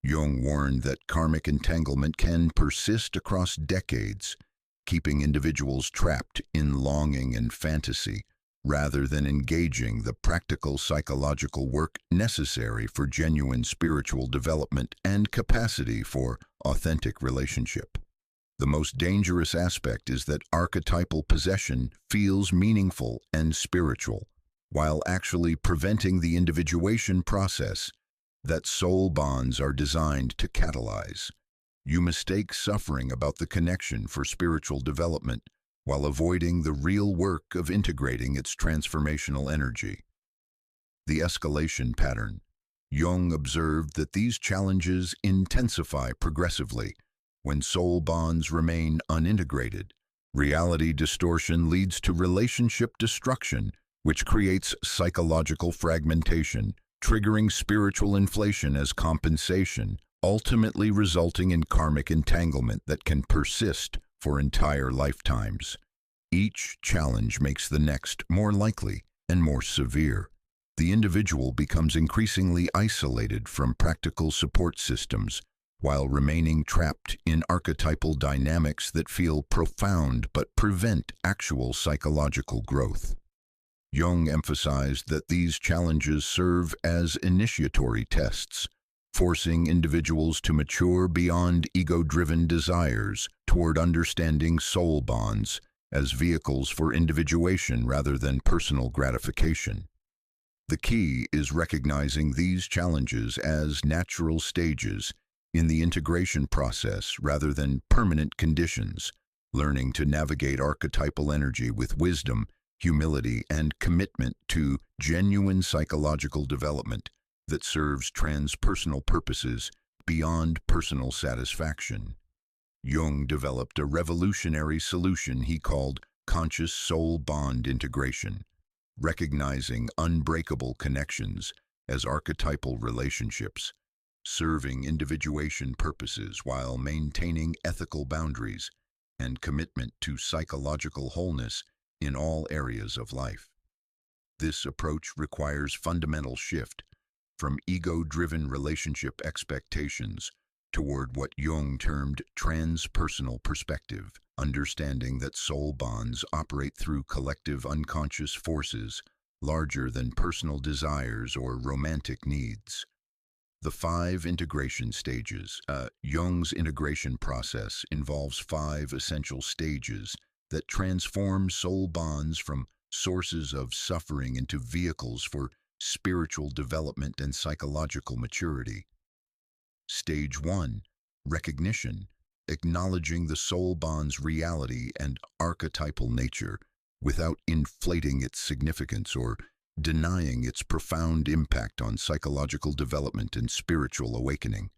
Jung warned that karmic entanglement can persist across decades, keeping individuals trapped in longing and fantasy, rather than engaging the practical psychological work necessary for genuine spiritual development and capacity for authentic relationship. The most dangerous aspect is that archetypal possession feels meaningful and spiritual, while actually preventing the individuation process that soul bonds are designed to catalyze. You mistake suffering about the connection for spiritual development, while avoiding the real work of integrating its transformational energy. The escalation pattern. Jung observed that these challenges intensify progressively when soul bonds remain unintegrated. Reality distortion leads to relationship destruction, which creates psychological fragmentation, triggering spiritual inflation as compensation, ultimately resulting in karmic entanglement that can persist for entire lifetimes. Each challenge makes the next more likely and more severe. The individual becomes increasingly isolated from practical support systems, while remaining trapped in archetypal dynamics that feel profound but prevent actual psychological growth. Jung emphasized that these challenges serve as initiatory tests, forcing individuals to mature beyond ego-driven desires toward understanding soul bonds as vehicles for individuation rather than personal gratification. The key is recognizing these challenges as natural stages in the integration process rather than permanent conditions, learning to navigate archetypal energy with wisdom, humility, and commitment to genuine psychological development that serves transpersonal purposes beyond personal satisfaction. Jung developed a revolutionary solution he called conscious soul bond integration, recognizing unbreakable connections as archetypal relationships, serving individuation purposes while maintaining ethical boundaries and commitment to psychological wholeness in all areas of life. This approach requires fundamental shift from ego-driven relationship expectations toward what Jung termed transpersonal perspective, understanding that soul bonds operate through collective unconscious forces larger than personal desires or romantic needs. The 5 integration stages. Jung's integration process involves 5 essential stages that transform soul bonds from sources of suffering into vehicles for spiritual development and psychological maturity. Stage 1, recognition, acknowledging the soul bond's reality and archetypal nature without inflating its significance or denying its profound impact on psychological development and spiritual awakening.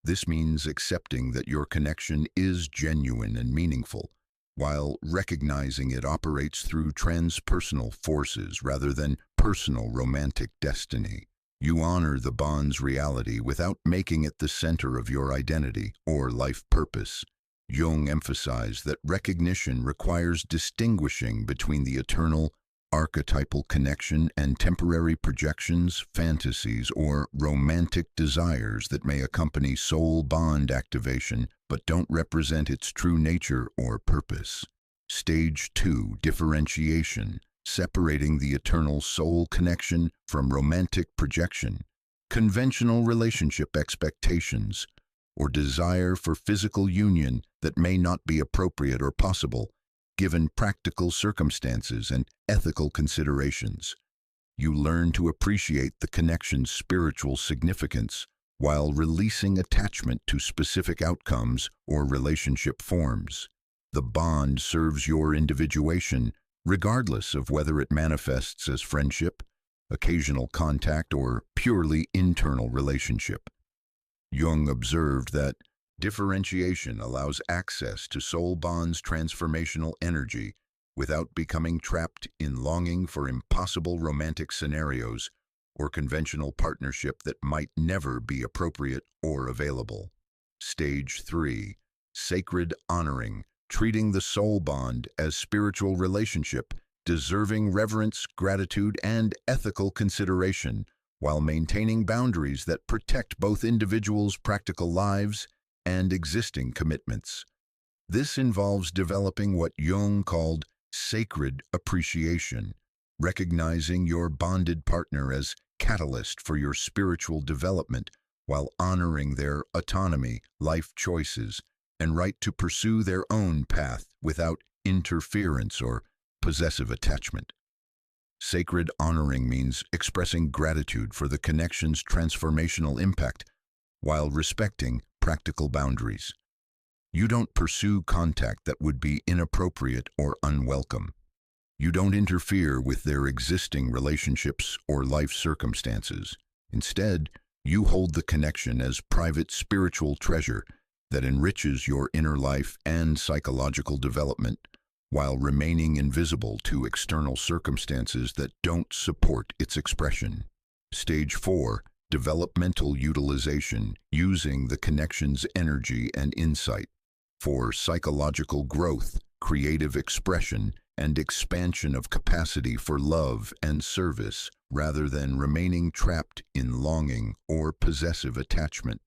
This means accepting that your connection is genuine and meaningful, while recognizing it operates through transpersonal forces rather than personal romantic destiny. You honor the bond's reality without making it the center of your identity or life purpose. Jung emphasized that recognition requires distinguishing between the eternal, archetypal connection and temporary projections, fantasies, or romantic desires that may accompany soul bond activation but don't represent its true nature or purpose. Stage 2, differentiation, separating the eternal soul connection from romantic projection, conventional relationship expectations, or desire for physical union that may not be appropriate or possible, given practical circumstances and ethical considerations. You learn to appreciate the connection's spiritual significance while releasing attachment to specific outcomes or relationship forms. The bond serves your individuation, regardless of whether it manifests as friendship, occasional contact, or purely internal relationship. Jung observed that differentiation allows access to soul bonds' transformational energy without becoming trapped in longing for impossible romantic scenarios or conventional partnership that might never be appropriate or available. Stage 3. Sacred honoring, treating the soul bond as spiritual relationship, deserving reverence, gratitude, and ethical consideration, while maintaining boundaries that protect both individuals' practical lives and existing commitments. This involves developing what Jung called sacred appreciation, recognizing your bonded partner as catalyst for your spiritual development while honoring their autonomy, life choices, and right to pursue their own path without interference or possessive attachment. Sacred honoring means expressing gratitude for the connection's transformational impact while respecting practical boundaries. You don't pursue contact that would be inappropriate or unwelcome. You don't interfere with their existing relationships or life circumstances. Instead, you hold the connection as private spiritual treasure that enriches your inner life and psychological development while remaining invisible to external circumstances that don't support its expression. Stage 4. Developmental utilization, using the connection's energy and insight for psychological growth, creative expression, and expansion of capacity for love and service, rather than remaining trapped in longing or possessive attachment.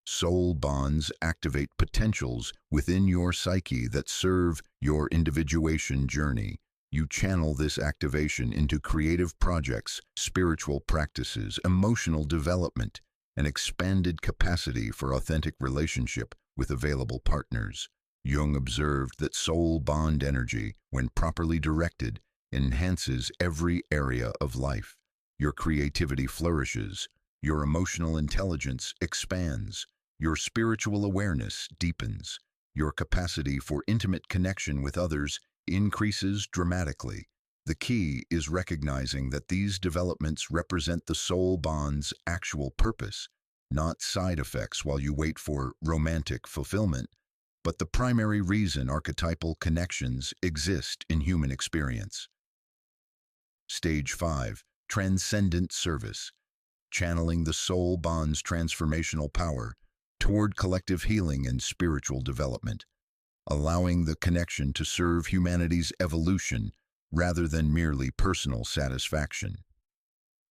Soul bonds activate potentials within your psyche that serve your individuation journey. You channel this activation into creative projects, spiritual practices, emotional development, and expanded capacity for authentic relationship with available partners. Jung observed that soul bond energy, when properly directed, enhances every area of life. Your creativity flourishes, your emotional intelligence expands, your spiritual awareness deepens, your capacity for intimate connection with others increases dramatically. The key is recognizing that these developments represent the soul bond's actual purpose, not side effects while you wait for romantic fulfillment, but the primary reason archetypal connections exist in human experience. Stage 5. Transcendent service, channeling the soul bond's transformational power toward collective healing and spiritual development, allowing the connection to serve humanity's evolution rather than merely personal satisfaction.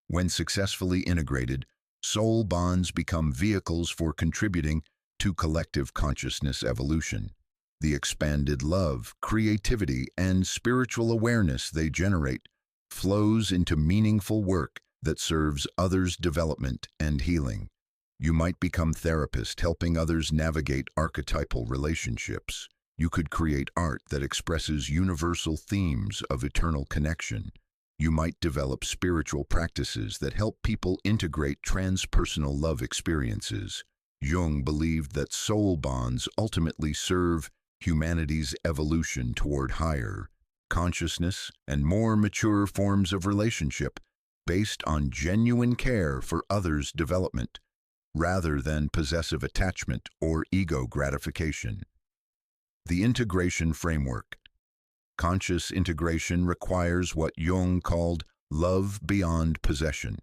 When successfully integrated, soul bonds become vehicles for contributing to collective consciousness evolution. The expanded love, creativity, and spiritual awareness they generate flows into meaningful work that serves others' development and healing. You might become therapist, helping others navigate archetypal relationships. You could create art that expresses universal themes of eternal connection. You might develop spiritual practices that help people integrate transpersonal love experiences. Jung believed that soul bonds ultimately serve humanity's evolution toward higher consciousness and more mature forms of relationship based on genuine care for others' development, rather than possessive attachment or ego gratification. The integration framework. Conscious integration requires what Jung called love beyond possession,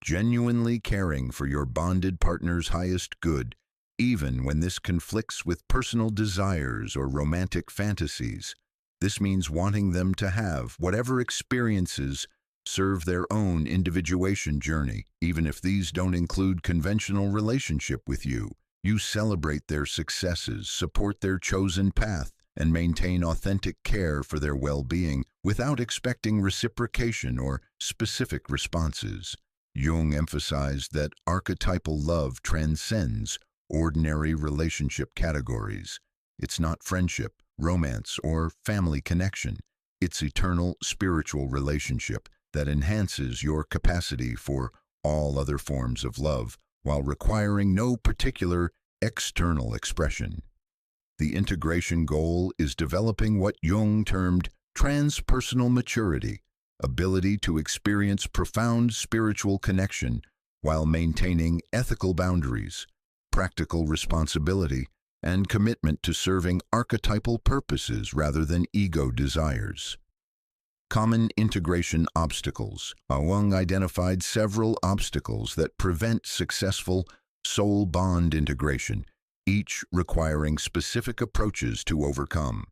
genuinely caring for your bonded partner's highest good, even when this conflicts with personal desires or romantic fantasies. This means wanting them to have whatever experiences serve their own individuation journey, even if these don't include conventional relationship with you. You celebrate their successes, support their chosen path, and maintain authentic care for their well-being without expecting reciprocation or specific responses. Jung emphasized that archetypal love transcends ordinary relationship categories. It's not friendship, romance, or family connection. It's eternal spiritual relationship that enhances your capacity for all other forms of love while requiring no particular external expression. The integration goal is developing what Jung termed transpersonal maturity, ability to experience profound spiritual connection while maintaining ethical boundaries. practical responsibility, and commitment to serving archetypal purposes rather than ego desires. Common integration obstacles. Jung identified several obstacles that prevent successful soul bond integration, each requiring specific approaches to overcome.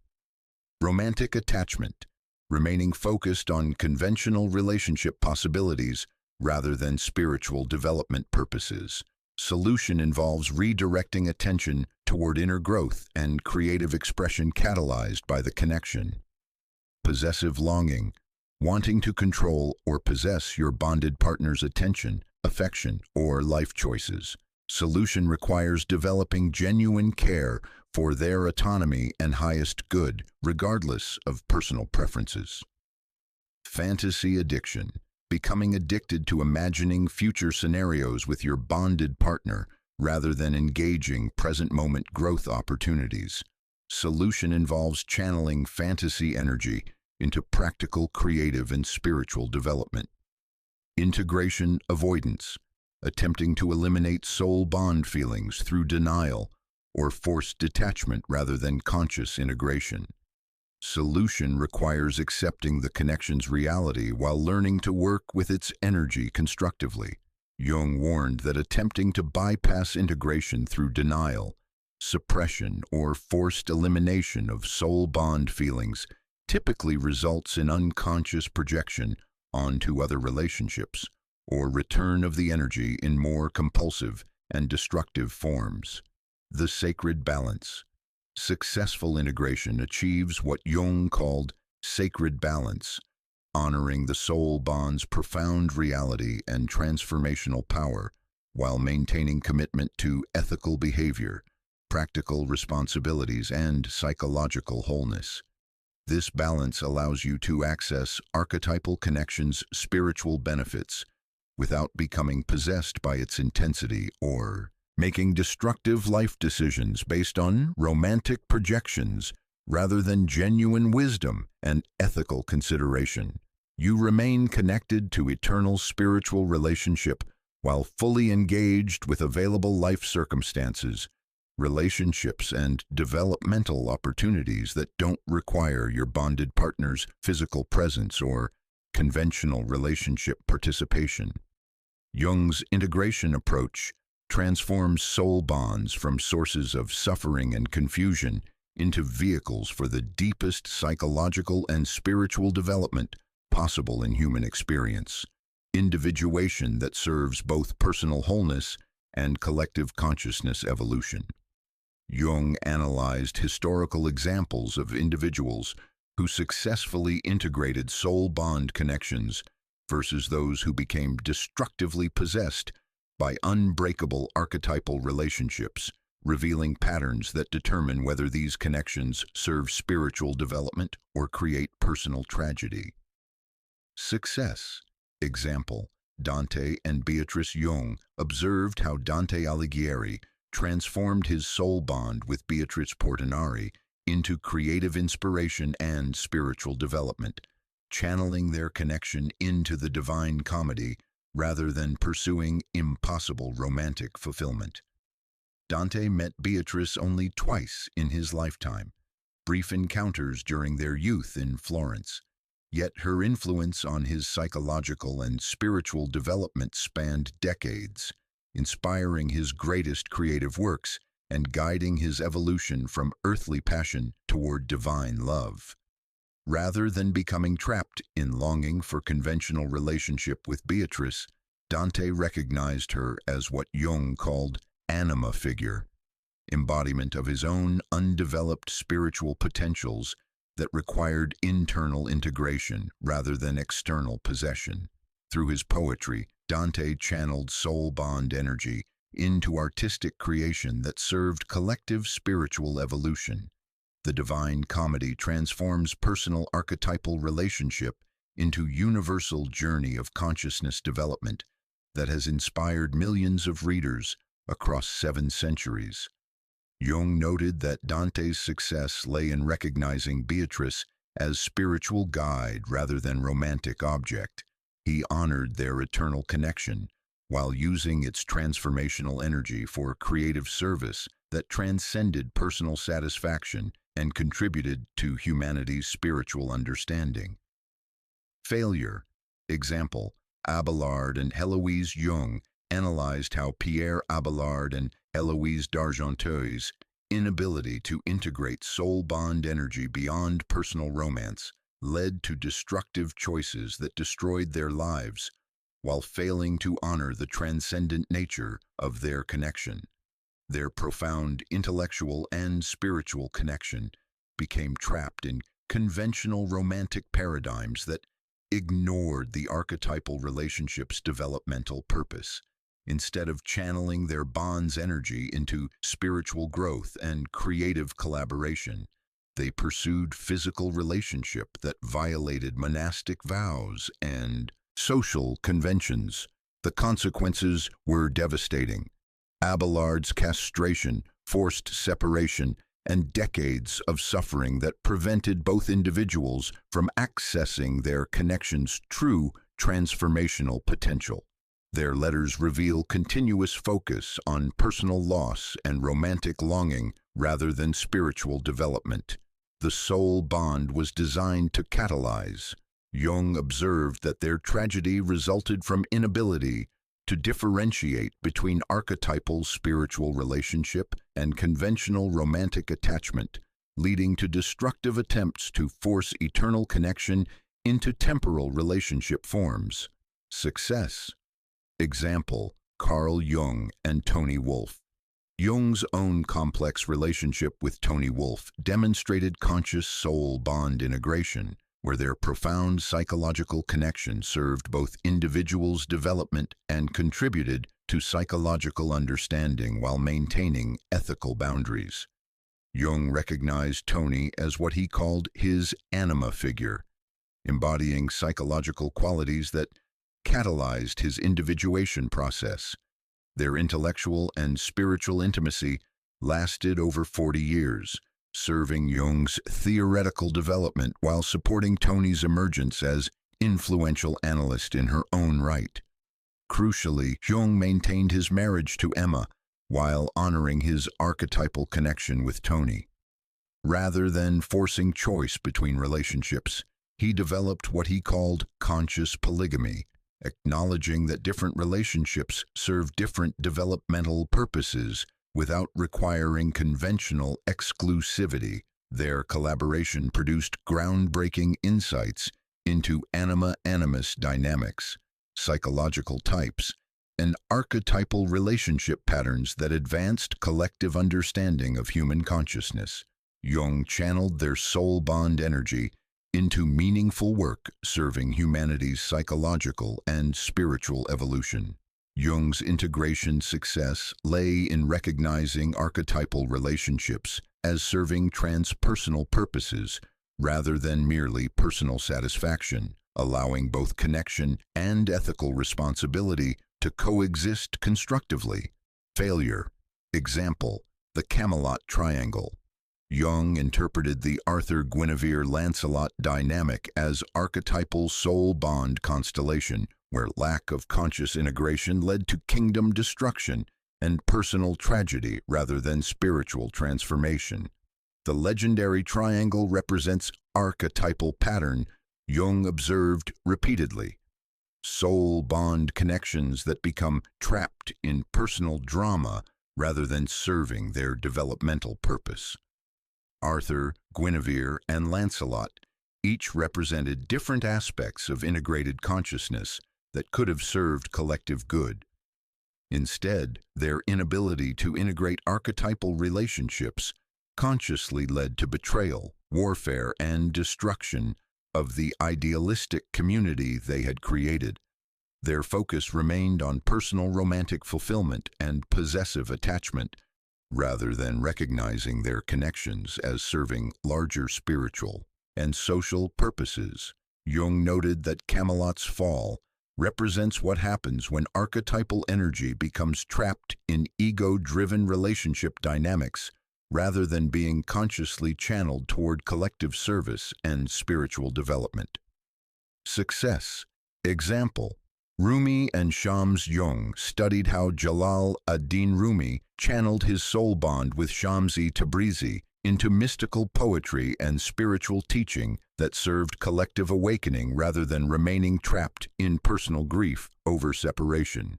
Romantic attachment. Remaining focused on conventional relationship possibilities rather than spiritual development purposes. Solution involves redirecting attention toward inner growth and creative expression catalyzed by the connection. Possessive longing. Wanting to control or possess your bonded partner's attention, affection, or life choices. Solution requires developing genuine care for their autonomy and highest good, regardless of personal preferences. Fantasy addiction. Becoming addicted to imagining future scenarios with your bonded partner rather than engaging present-moment growth opportunities. Solution involves channeling fantasy energy into practical, creative, and spiritual development. Integration avoidance. Attempting to eliminate soul bond feelings through denial or forced detachment rather than conscious integration. Solution requires accepting the connection's reality while learning to work with its energy constructively. Jung warned that attempting to bypass integration through denial, suppression, or forced elimination of soul bond feelings typically results in unconscious projection onto other relationships or return of the energy in more compulsive and destructive forms. The sacred balance. Successful integration achieves what Jung called sacred balance, honoring the soul bond's profound reality and transformational power while maintaining commitment to ethical behavior, practical responsibilities, and psychological wholeness. This balance allows you to access archetypal connections' spiritual benefits without becoming possessed by its intensity or making destructive life decisions based on romantic projections rather than genuine wisdom and ethical consideration. You remain connected to eternal spiritual relationship while fully engaged with available life circumstances, relationships, and developmental opportunities that don't require your bonded partner's physical presence or conventional relationship participation. Jung's integration approach transforms soul bonds from sources of suffering and confusion into vehicles for the deepest psychological and spiritual development possible in human experience. Individuation that serves both personal wholeness and collective consciousness evolution. Jung analyzed historical examples of individuals who successfully integrated soul bond connections versus those who became destructively possessed by unbreakable archetypal relationships, revealing patterns that determine whether these connections serve spiritual development or create personal tragedy. Success. Example: Dante and Beatrice Jung observed how Dante Alighieri transformed his soul bond with Beatrice Portinari into creative inspiration and spiritual development, channeling their connection into the Divine Comedy rather than pursuing impossible romantic fulfillment. Dante met Beatrice only twice in his lifetime, brief encounters during their youth in Florence, yet her influence on his psychological and spiritual development spanned decades, inspiring his greatest creative works and guiding his evolution from earthly passion toward divine love. Rather than becoming trapped in longing for conventional relationship with Beatrice, Dante recognized her as what Jung called anima figure, embodiment of his own undeveloped spiritual potentials that required internal integration rather than external possession. Through his poetry, Dante channeled soul bond energy into artistic creation that served collective spiritual evolution. The Divine Comedy transforms personal archetypal relationship into universal journey of consciousness development that has inspired millions of readers across 7 centuries. Jung noted that Dante's success lay in recognizing Beatrice as spiritual guide rather than romantic object. He honored their eternal connection while using its transformational energy for creative service that transcended personal satisfaction and contributed to humanity's spiritual understanding. Failure. Example, Abelard and Héloïse Jung analyzed how Pierre Abelard and Héloïse d'Argenteuil's inability to integrate soul bond energy beyond personal romance led to destructive choices that destroyed their lives, while failing to honor the transcendent nature of their connection. Their profound intellectual and spiritual connection became trapped in conventional romantic paradigms that ignored the archetypal relationship's developmental purpose. Instead of channeling their bond's energy into spiritual growth and creative collaboration, they pursued physical relationship that violated monastic vows and social conventions. The consequences were devastating. Abelard's castration, forced separation, and decades of suffering that prevented both individuals from accessing their connection's true transformational potential. Their letters reveal continuous focus on personal loss and romantic longing rather than spiritual development. The soul bond was designed to catalyze. Jung observed that their tragedy resulted from inability to differentiate between archetypal spiritual relationship and conventional romantic attachment, leading to destructive attempts to force eternal connection into temporal relationship forms. Success. Example, Carl Jung and Tony Wolfe. Jung's own complex relationship with Tony Wolfe demonstrated conscious soul bond integration, where their profound psychological connection served both individuals' development and contributed to psychological understanding while maintaining ethical boundaries. Jung recognized Tony as what he called his anima figure, embodying psychological qualities that catalyzed his individuation process. Their intellectual and spiritual intimacy lasted over 40 years, serving Jung's theoretical development while supporting Tony's emergence as influential analyst in her own right. Crucially, Jung maintained his marriage to Emma while honoring his archetypal connection with Tony. Rather than forcing choice between relationships, he developed what he called conscious polygamy, acknowledging that different relationships serve different developmental purposes without requiring conventional exclusivity. Their collaboration produced groundbreaking insights into anima-animus dynamics, psychological types, and archetypal relationship patterns that advanced collective understanding of human consciousness. Jung channeled their soul bond energy into meaningful work serving humanity's psychological and spiritual evolution. Jung's integration success lay in recognizing archetypal relationships as serving transpersonal purposes rather than merely personal satisfaction, allowing both connection and ethical responsibility to coexist constructively. Failure. Example, the Camelot Triangle. Jung interpreted the Arthur Guinevere Lancelot dynamic as archetypal soul bond constellation, where lack of conscious integration led to kingdom destruction and personal tragedy rather than spiritual transformation. The legendary triangle represents archetypal pattern Jung observed repeatedly. Soul bond connections that become trapped in personal drama rather than serving their developmental purpose. Arthur, Guinevere, and Lancelot each represented different aspects of integrated consciousness that could have served collective good. Instead, their inability to integrate archetypal relationships consciously led to betrayal, warfare, and destruction of the idealistic community they had created. Their focus remained on personal romantic fulfillment and possessive attachment, rather than recognizing their connections as serving larger spiritual and social purposes. Jung noted that Camelot's fall represents what happens when archetypal energy becomes trapped in ego-driven relationship dynamics rather than being consciously channeled toward collective service and spiritual development. Success. Example, Rumi and Shams Jung studied how Jalal ad-Din Rumi channeled his soul bond with Shamsi Tabrizi into mystical poetry and spiritual teaching that served collective awakening rather than remaining trapped in personal grief over separation.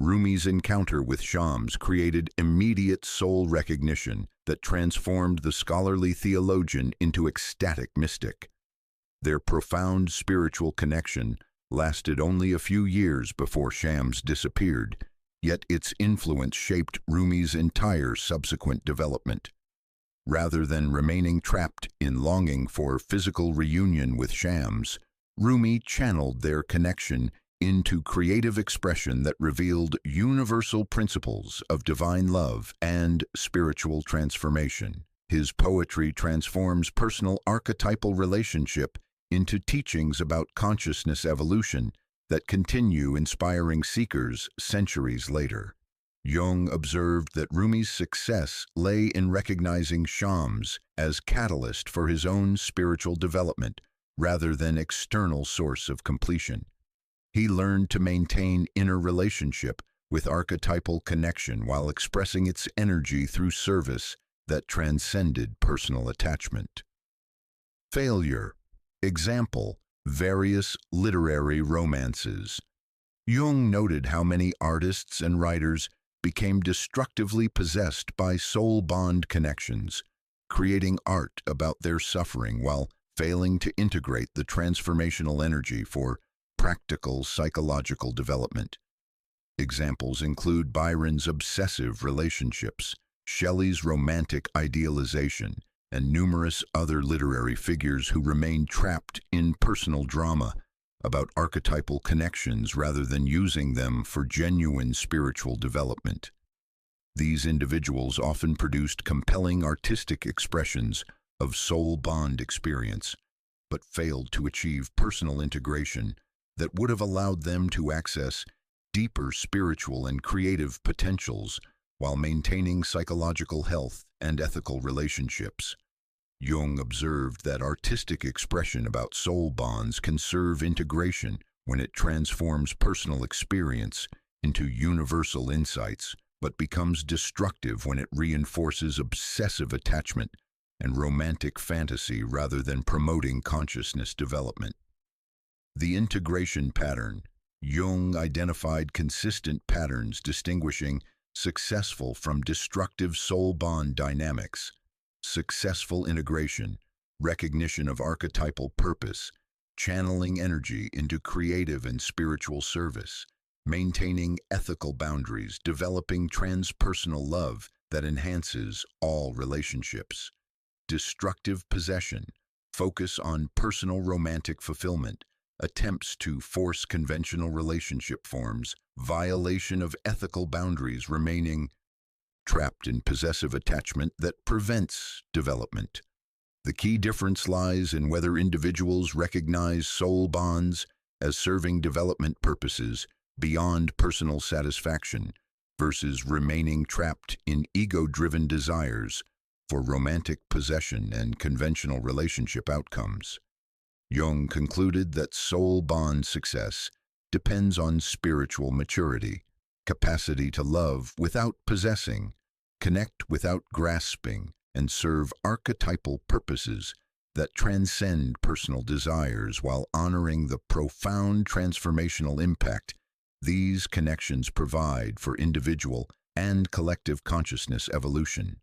Rumi's encounter with Shams created immediate soul recognition that transformed the scholarly theologian into ecstatic mystic. Their profound spiritual connection lasted only a few years before Shams disappeared, yet its influence shaped Rumi's entire subsequent development. Rather than remaining trapped in longing for physical reunion with Shams, Rumi channeled their connection into creative expression that revealed universal principles of divine love and spiritual transformation. His poetry transforms personal archetypal relationship into teachings about consciousness evolution that continue inspiring seekers centuries later. Jung observed that Rumi's success lay in recognizing Shams as catalyst for his own spiritual development rather than external source of completion. He learned to maintain inner relationship with archetypal connection while expressing its energy through service that transcended personal attachment. Failure. Example, various literary romances. Jung noted how many artists and writers became destructively possessed by soul bond connections, creating art about their suffering while failing to integrate the transformational energy for practical psychological development. Examples include Byron's obsessive relationships, Shelley's romantic idealization, and numerous other literary figures who remain trapped in personal drama about archetypal connections rather than using them for genuine spiritual development. These individuals often produced compelling artistic expressions of soul bond experience, but failed to achieve personal integration that would have allowed them to access deeper spiritual and creative potentials while maintaining psychological health and ethical relationships. Jung observed that artistic expression about soul bonds can serve integration when it transforms personal experience into universal insights, but becomes destructive when it reinforces obsessive attachment and romantic fantasy rather than promoting consciousness development. The integration pattern. Jung identified consistent patterns distinguishing successful from destructive soul bond dynamics. Successful integration, recognition of archetypal purpose, channeling energy into creative and spiritual service, maintaining ethical boundaries, developing transpersonal love that enhances all relationships. Destructive possession, focus on personal romantic fulfillment, attempts to force conventional relationship forms, violation of ethical boundaries, remaining trapped in possessive attachment that prevents development. The key difference lies in whether individuals recognize soul bonds as serving development purposes beyond personal satisfaction versus remaining trapped in ego-driven desires for romantic possession and conventional relationship outcomes. Jung concluded that soul bond success depends on spiritual maturity, capacity to love without possessing, connect without grasping, and serve archetypal purposes that transcend personal desires while honoring the profound transformational impact these connections provide for individual and collective consciousness evolution.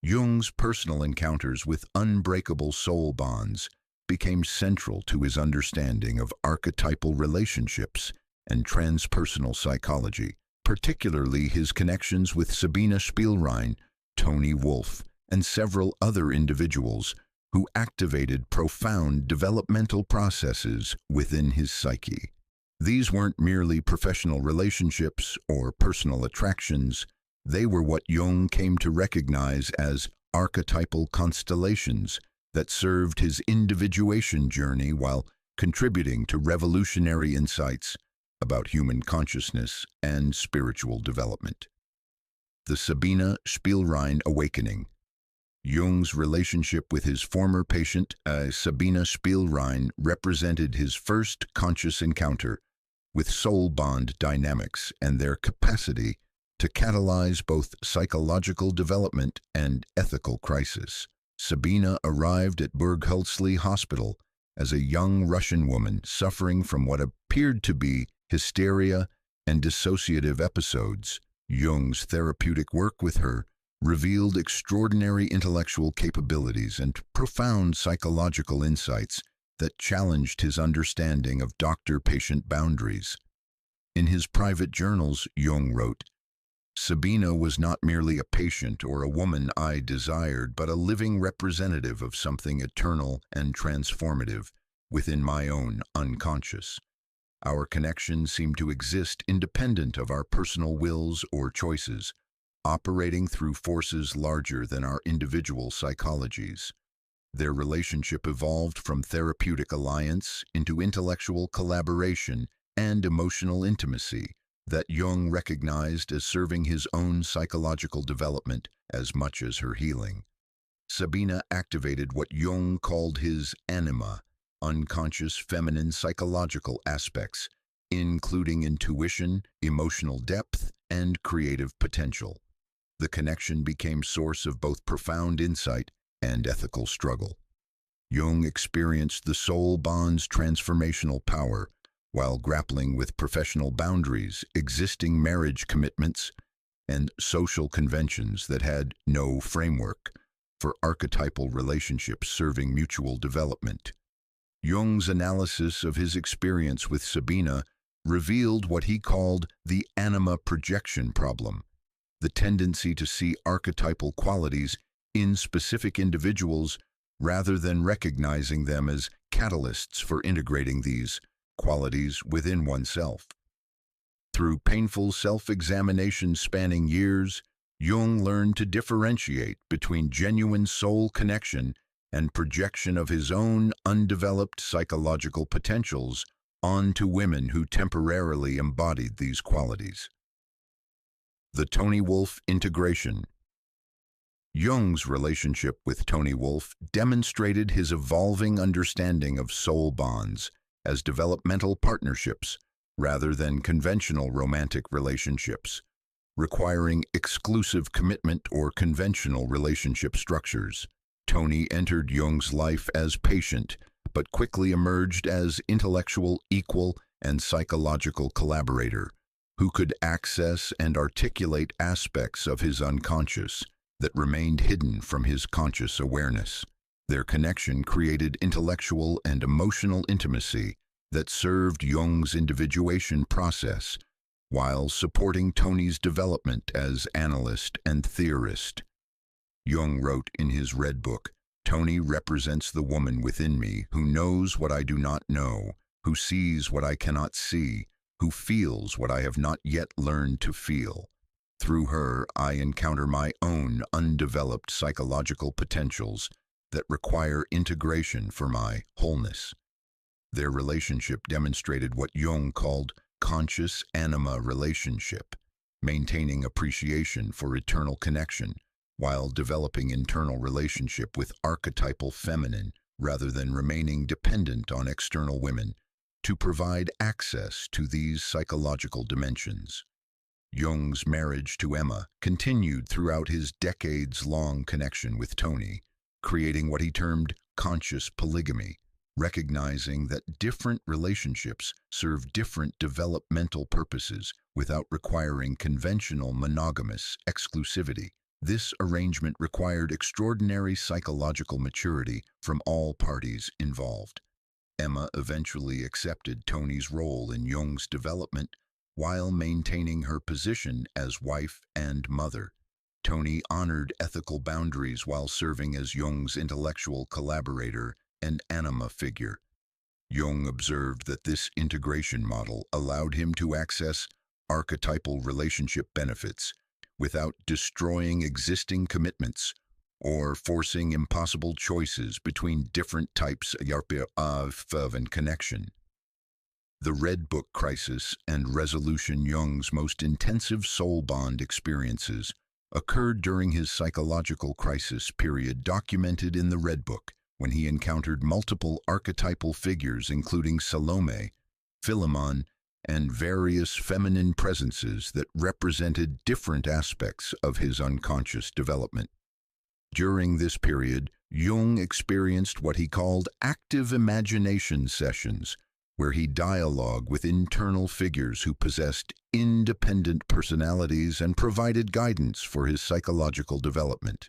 Jung's personal encounters with unbreakable soul bonds became central to his understanding of archetypal relationships and transpersonal psychology, particularly his connections with Sabina Spielrein, Tony Wolfe, and several other individuals who activated profound developmental processes within his psyche. These weren't merely professional relationships or personal attractions, they were what Jung came to recognize as archetypal constellations that served his individuation journey while contributing to revolutionary insights about human consciousness and spiritual development. The Sabina Spielrein Awakening. Jung's relationship with his former patient, Sabina Spielrein, represented his first conscious encounter with soul bond dynamics and their capacity to catalyze both psychological development and ethical crisis. Sabina arrived at Burghölzli Hospital as a young Russian woman suffering from what appeared to be hysteria and dissociative episodes. Jung's therapeutic work with her revealed extraordinary intellectual capabilities and profound psychological insights that challenged his understanding of doctor-patient boundaries. In his private journals, Jung wrote, "Sabina was not merely a patient or a woman I desired, but a living representative of something eternal and transformative within my own unconscious. Our connection seemed to exist independent of our personal wills or choices, operating through forces larger than our individual psychologies. Their relationship evolved from therapeutic alliance into intellectual collaboration and emotional intimacy that Jung recognized as serving his own psychological development as much as her healing. Sabina activated what Jung called his anima, unconscious feminine psychological aspects, including intuition, emotional depth, and creative potential. The connection became source of both profound insight and ethical struggle. Jung experienced the soul bond's transformational power while grappling with professional boundaries, existing marriage commitments, and social conventions that had no framework for archetypal relationships serving mutual development. Jung's analysis of his experience with Sabina revealed what he called the anima projection problem, the tendency to see archetypal qualities in specific individuals rather than recognizing them as catalysts for integrating these qualities within oneself. Through painful self-examination spanning years, Jung learned to differentiate between genuine soul connection and projection of his own undeveloped psychological potentials onto women who temporarily embodied these qualities. The Toni Wolff integration. Jung's relationship with Toni Wolff demonstrated his evolving understanding of soul bonds as developmental partnerships rather than conventional romantic relationships, requiring exclusive commitment or conventional relationship structures. Toni entered Jung's life as patient, but quickly emerged as intellectual equal and psychological collaborator, who could access and articulate aspects of his unconscious that remained hidden from his conscious awareness. Their connection created intellectual and emotional intimacy that served Jung's individuation process while supporting Toni's development as analyst and theorist. Jung wrote in his Red Book, "Toni represents the woman within me who knows what I do not know, who sees what I cannot see, who feels what I have not yet learned to feel. Through her, I encounter my own undeveloped psychological potentials that require integration for my wholeness." Their relationship demonstrated what Jung called conscious anima relationship, maintaining appreciation for eternal connection while developing internal relationship with archetypal feminine rather than remaining dependent on external women to provide access to these psychological dimensions. Jung's marriage to Emma continued throughout his decades-long connection with Toni, creating what he termed conscious polygamy, recognizing that different relationships serve different developmental purposes without requiring conventional monogamous exclusivity. This arrangement required extraordinary psychological maturity from all parties involved. Emma eventually accepted Toni's role in Jung's development while maintaining her position as wife and mother. Toni honored ethical boundaries while serving as Jung's intellectual collaborator and anima figure. Jung observed that this integration model allowed him to access archetypal relationship benefits without destroying existing commitments or forcing impossible choices between different types of connection. The Red Book crisis and resolution. Jung's most intensive soul bond experiences occurred during his psychological crisis period documented in the Red Book, when he encountered multiple archetypal figures including Salome, Philemon, and various feminine presences that represented different aspects of his unconscious development. During this period, Jung experienced what he called active imagination sessions, where he dialogued with internal figures who possessed independent personalities and provided guidance for his psychological development.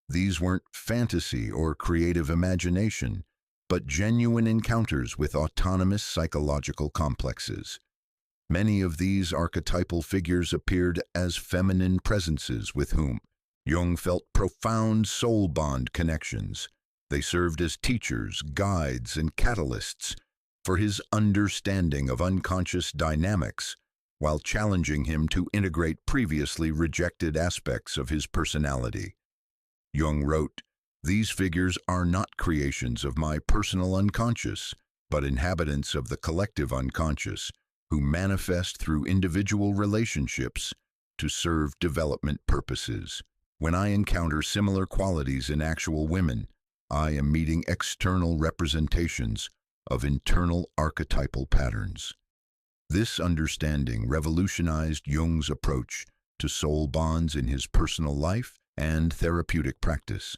These weren't fantasy or creative imagination, but genuine encounters with autonomous psychological complexes. Many of these archetypal figures appeared as feminine presences with whom Jung felt profound soul bond connections. They served as teachers, guides, and catalysts for his understanding of unconscious dynamics, while challenging him to integrate previously rejected aspects of his personality. Jung wrote, "These figures are not creations of my personal unconscious, but inhabitants of the collective unconscious, who manifest through individual relationships to serve development purposes. When I encounter similar qualities in actual women, I am meeting external representations of internal archetypal patterns." This understanding revolutionized Jung's approach to soul bonds in his personal life and therapeutic practice.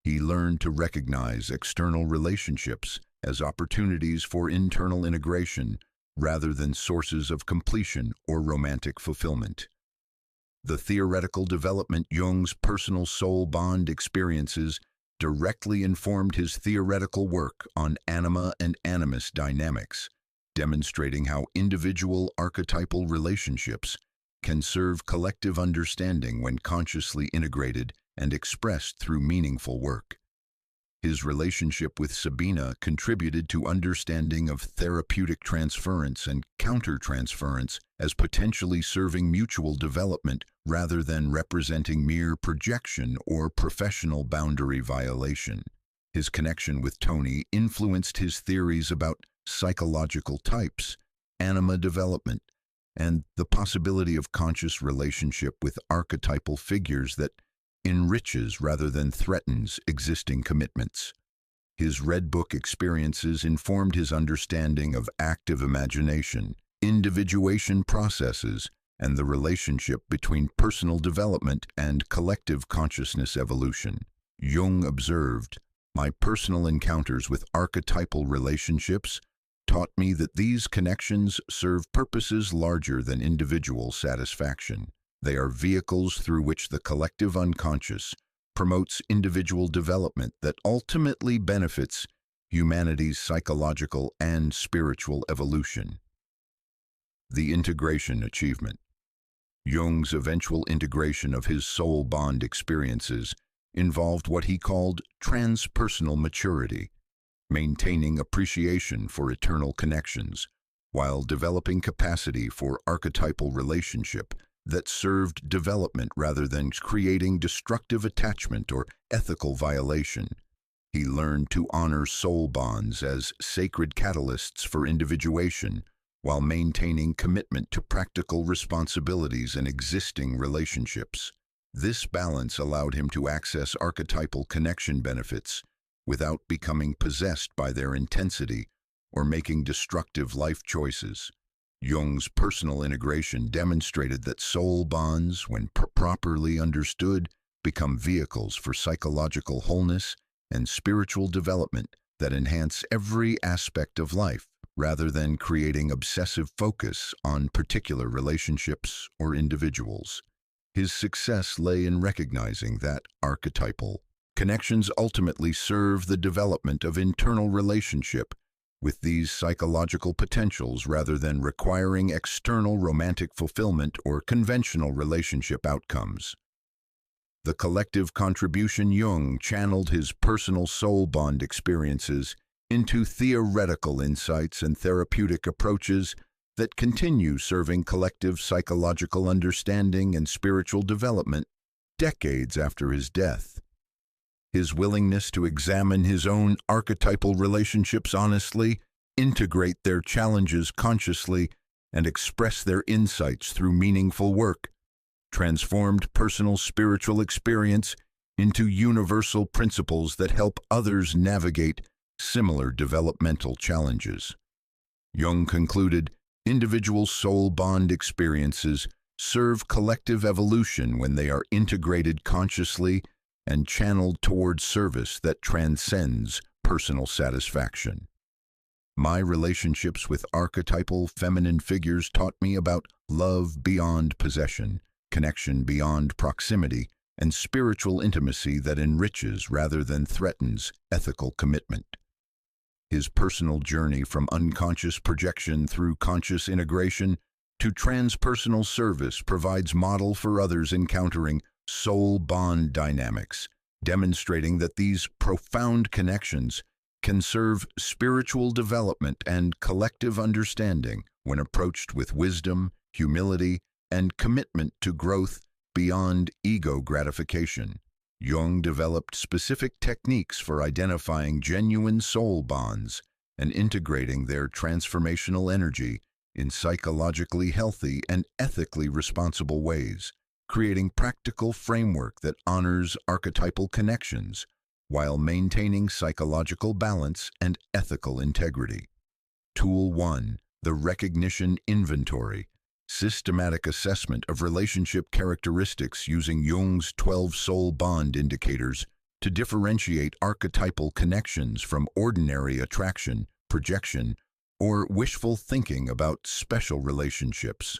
He learned to recognize external relationships as opportunities for internal integration rather than sources of completion or romantic fulfillment. The theoretical development Jung's personal soul bond experiences directly informed his theoretical work on anima and animus dynamics, demonstrating how individual archetypal relationships can serve collective understanding when consciously integrated and expressed through meaningful work. His relationship with Sabina contributed to understanding of therapeutic transference and countertransference as potentially serving mutual development rather than representing mere projection or professional boundary violation. His connection with Tony influenced his theories about psychological types, anima development, and the possibility of conscious relationship with archetypal figures that enriches rather than threatens existing commitments. His Red Book experiences informed his understanding of active imagination, individuation processes, and the relationship between personal development and collective consciousness evolution. Jung observed, "My personal encounters with archetypal relationships taught me that these connections serve purposes larger than individual satisfaction. They are vehicles through which the collective unconscious promotes individual development that ultimately benefits humanity's psychological and spiritual evolution." The integration achievement. Jung's eventual integration of his soul bond experiences involved what he called transpersonal maturity, maintaining appreciation for eternal connections, while developing capacity for archetypal relationship that served development rather than creating destructive attachment or ethical violation. He learned to honor soul bonds as sacred catalysts for individuation, while maintaining commitment to practical responsibilities and existing relationships. This balance allowed him to access archetypal connection benefits without becoming possessed by their intensity or making destructive life choices. Jung's personal integration demonstrated that soul bonds, when properly understood, become vehicles for psychological wholeness and spiritual development that enhance every aspect of life, rather than creating obsessive focus on particular relationships or individuals. His success lay in recognizing that archetypal connections ultimately serve the development of internal relationship with these psychological potentials rather than requiring external romantic fulfillment or conventional relationship outcomes. The collective contribution. Jung channeled his personal soul bond experiences into theoretical insights and therapeutic approaches that continue serving collective psychological understanding and spiritual development decades after his death. His willingness to examine his own archetypal relationships honestly, integrate their challenges consciously, and express their insights through meaningful work transformed personal spiritual experience into universal principles that help others navigate similar developmental challenges. Jung concluded, Individual soul bond experiences serve collective evolution when they are integrated consciously and channeled towards service that transcends personal satisfaction. My relationships with archetypal feminine figures taught me about love beyond possession, connection beyond proximity, and spiritual intimacy that enriches rather than threatens ethical commitment. His personal journey from unconscious projection through conscious integration to transpersonal service provides model for others encountering soul bond dynamics, demonstrating that these profound connections can serve spiritual development and collective understanding when approached with wisdom, humility, and commitment to growth beyond ego gratification. Jung developed specific techniques for identifying genuine soul bonds and integrating their transformational energy in psychologically healthy and ethically responsible ways, creating practical framework that honors archetypal connections while maintaining psychological balance and ethical integrity. Tool 1. The Recognition Inventory. Systematic assessment of relationship characteristics using Jung's 12 soul bond indicators to differentiate archetypal connections from ordinary attraction, projection, or wishful thinking about special relationships.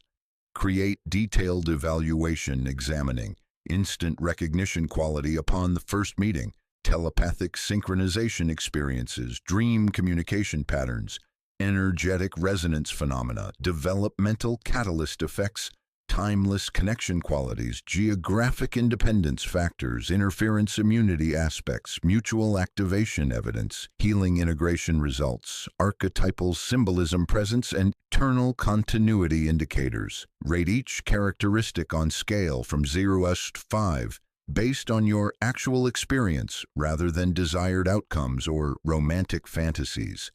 Create detailed evaluation examining instant recognition quality upon the first meeting, telepathic synchronization experiences, dream communication patterns, energetic resonance phenomena, developmental catalyst effects, timeless connection qualities, geographic independence factors, interference immunity aspects, mutual activation evidence, healing integration results, archetypal symbolism presence, and eternal continuity indicators. Rate each characteristic on scale from 0 to 5 based on your actual experience rather than desired outcomes or romantic fantasies.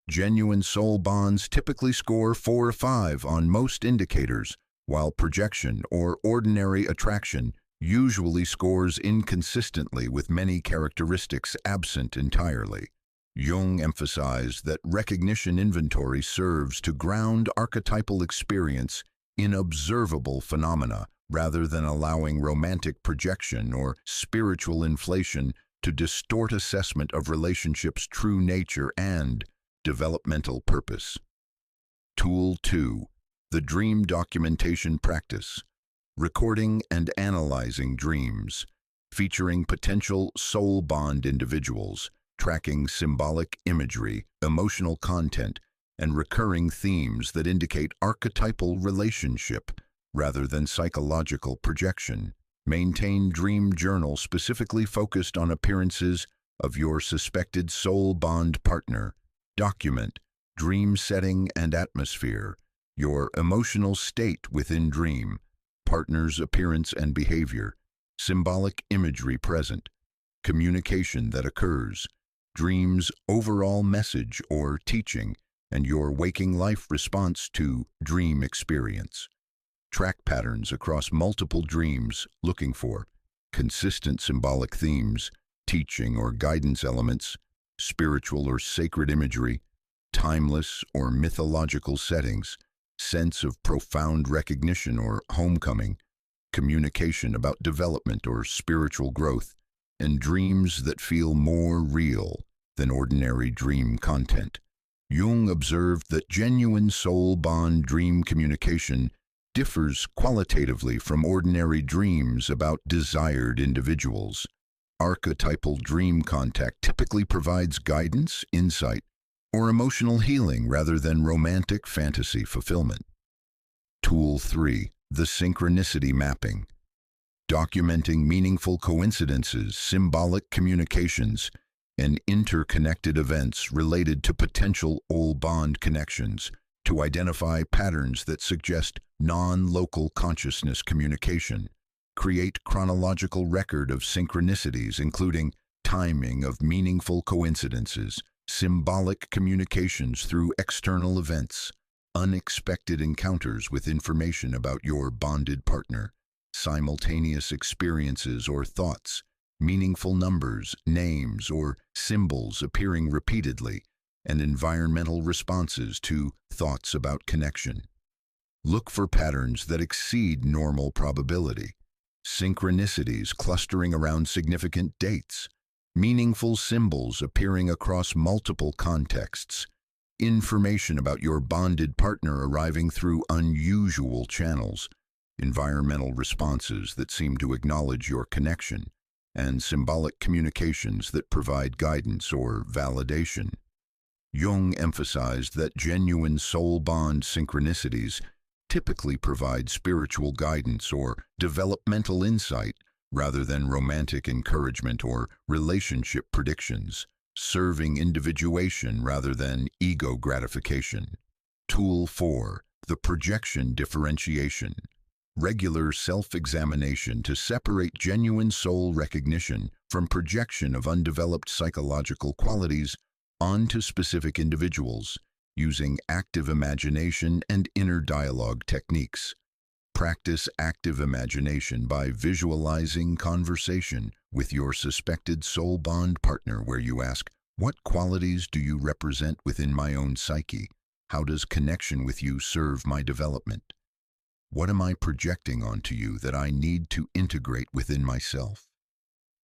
Genuine soul bonds typically score 4 or 5 on most indicators, while projection or ordinary attraction usually scores inconsistently with many characteristics absent entirely. Jung emphasized that recognition inventory serves to ground archetypal experience in observable phenomena rather than allowing romantic projection or spiritual inflation to distort assessment of relationships' true nature and developmental purpose. Tool 2. The Dream Documentation Practice. Recording and analyzing dreams, featuring potential soul bond individuals, tracking symbolic imagery, emotional content, and recurring themes that indicate archetypal relationship rather than psychological projection. Maintain dream journal specifically focused on appearances of your suspected soul bond partner. Document dream setting and atmosphere, your emotional state within dream, partner's appearance and behavior, symbolic imagery present, communication that occurs, dream's overall message or teaching, and your waking life response to dream experience. Track patterns across multiple dreams, looking for consistent symbolic themes, teaching or guidance elements, spiritual or sacred imagery, timeless or mythological settings, sense of profound recognition or homecoming, communication about development or spiritual growth, and dreams that feel more real than ordinary dream content. Jung observed that genuine soul bond dream communication differs qualitatively from ordinary dreams about desired individuals. Archetypal dream contact typically provides guidance, insight, or emotional healing rather than romantic fantasy fulfillment. Tool 3. The Synchronicity Mapping. Documenting meaningful coincidences, symbolic communications, and interconnected events related to potential soul bond connections to identify patterns that suggest non-local consciousness communication. Create chronological record of synchronicities, including timing of meaningful coincidences, symbolic communications through external events, unexpected encounters with information about your bonded partner, simultaneous experiences or thoughts, meaningful numbers, names, or symbols appearing repeatedly, and environmental responses to thoughts about connection. Look for patterns that exceed normal probability, synchronicities clustering around significant dates, meaningful symbols appearing across multiple contexts, information about your bonded partner arriving through unusual channels, environmental responses that seem to acknowledge your connection, and symbolic communications that provide guidance or validation. Jung emphasized that genuine soul bond synchronicities typically provide spiritual guidance or developmental insight rather than romantic encouragement or relationship predictions, serving individuation rather than ego gratification. Tool 4. The projection differentiation. Regular self-examination to separate genuine soul recognition from projection of undeveloped psychological qualities onto specific individuals, using active imagination and inner dialogue techniques. Practice active imagination by visualizing conversation with your suspected soul bond partner where you ask, "What qualities do you represent within my own psyche? How does connection with you serve my development? What am I projecting onto you that I need to integrate within myself?"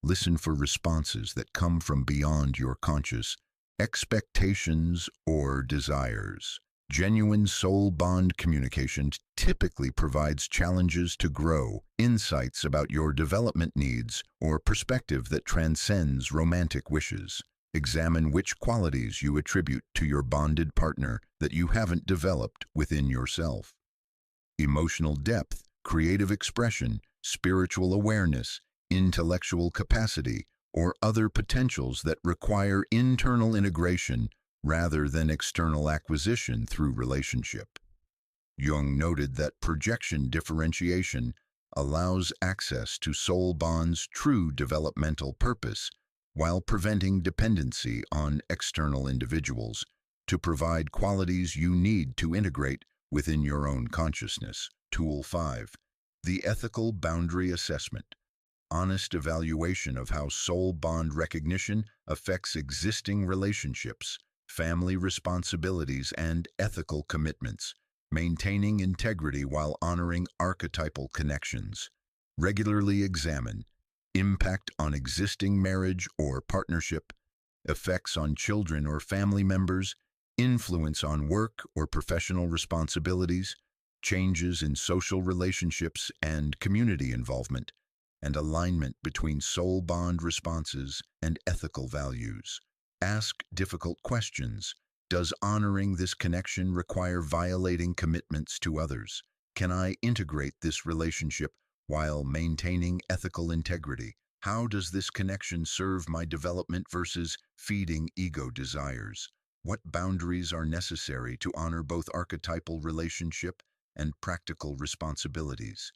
Listen for responses that come from beyond your conscious expectations or desires. Genuine soul bond communication typically provides challenges to grow, insights about your development needs, or perspective that transcends romantic wishes. Examine which qualities you attribute to your bonded partner that you haven't developed within yourself. Emotional depth, creative expression, spiritual awareness, intellectual capacity, or other potentials that require internal integration rather than external acquisition through relationship. Jung noted that projection differentiation allows access to soul bond's true developmental purpose while preventing dependency on external individuals to provide qualities you need to integrate within your own consciousness. Tool 5. The ethical boundary assessment. Honest evaluation of how soul bond recognition affects existing relationships, family responsibilities, and ethical commitments, maintaining integrity while honoring archetypal connections. Regularly examine impact on existing marriage or partnership, effects on children or family members, influence on work or professional responsibilities, changes in social relationships and community involvement, and alignment between soul bond responses and ethical values. Ask difficult questions. Does honoring this connection require violating commitments to others? Can I integrate this relationship while maintaining ethical integrity? How does this connection serve my development versus feeding ego desires? What boundaries are necessary to honor both archetypal relationship and practical responsibilities?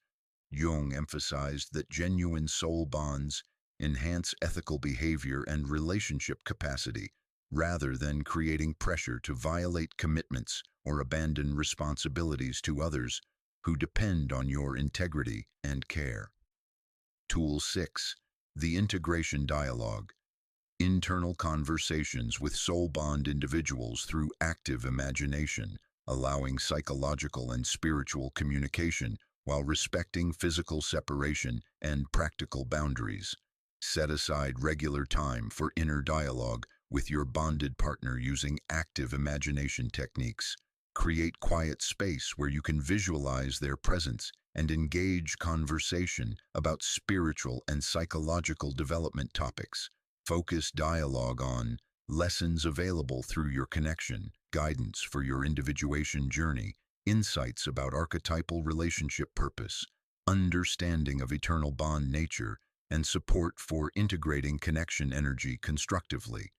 Jung emphasized that genuine soul bonds enhance ethical behavior and relationship capacity rather than creating pressure to violate commitments or abandon responsibilities to others who depend on your integrity and care. Tool 6. The integration dialogue. Internal conversations with soul bond individuals through active imagination, allowing psychological and spiritual communication while respecting physical separation and practical boundaries. Set aside regular time for inner dialogue with your bonded partner using active imagination techniques. Create quiet space where you can visualize their presence and engage conversation about spiritual and psychological development topics. Focus dialogue on lessons available through your connection, guidance for your individuation journey, insights about archetypal relationship purpose, understanding of eternal bond nature, and support for integrating connection energy constructively.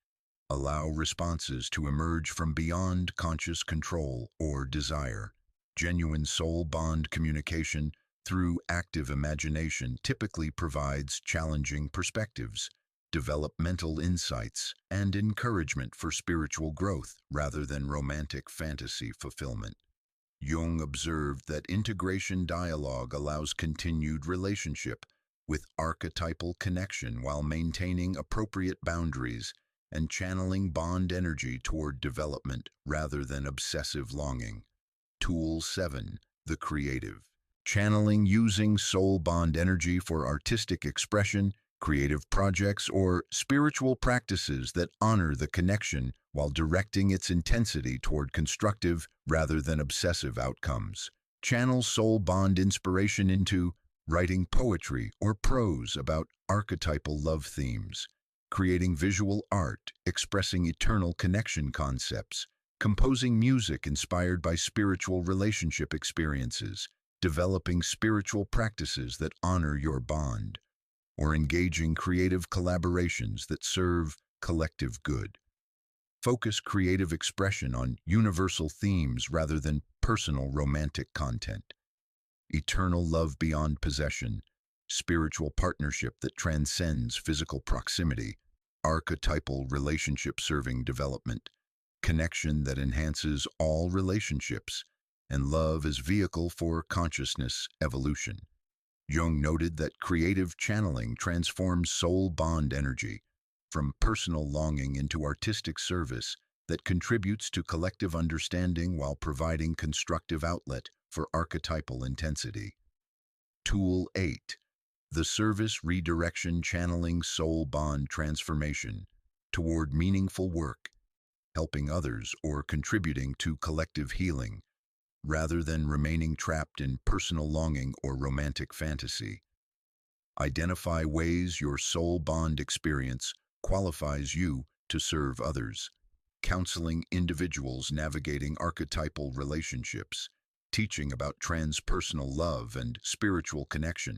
Allow responses to emerge from beyond conscious control or desire. Genuine soul bond communication through active imagination typically provides challenging perspectives, developmental insights, and encouragement for spiritual growth rather than romantic fantasy fulfillment. Jung observed that integration dialogue allows continued relationship with archetypal connection while maintaining appropriate boundaries and channeling bond energy toward development rather than obsessive longing. Tool 7. The creative. Channeling using soul bond energy for artistic expression, creative projects, or spiritual practices that honor the connection while directing its intensity toward constructive rather than obsessive outcomes. Channel soul bond inspiration into writing poetry or prose about archetypal love themes, creating visual art expressing eternal connection concepts, composing music inspired by spiritual relationship experiences, developing spiritual practices that honor your bond, or engaging creative collaborations that serve collective good. Focus creative expression on universal themes rather than personal romantic content. Eternal love beyond possession, spiritual partnership that transcends physical proximity, archetypal relationship serving development, connection that enhances all relationships, and love as vehicle for consciousness evolution. Jung noted that creative channeling transforms soul bond energy from personal longing into artistic service that contributes to collective understanding while providing constructive outlet for archetypal intensity. Tool 8. The service redirection channeling soul bond transformation toward meaningful work, helping others or contributing to collective healing, rather than remaining trapped in personal longing or romantic fantasy. Identify ways your soul bond experience qualifies you to serve others, counseling individuals navigating archetypal relationships, teaching about transpersonal love and spiritual connection,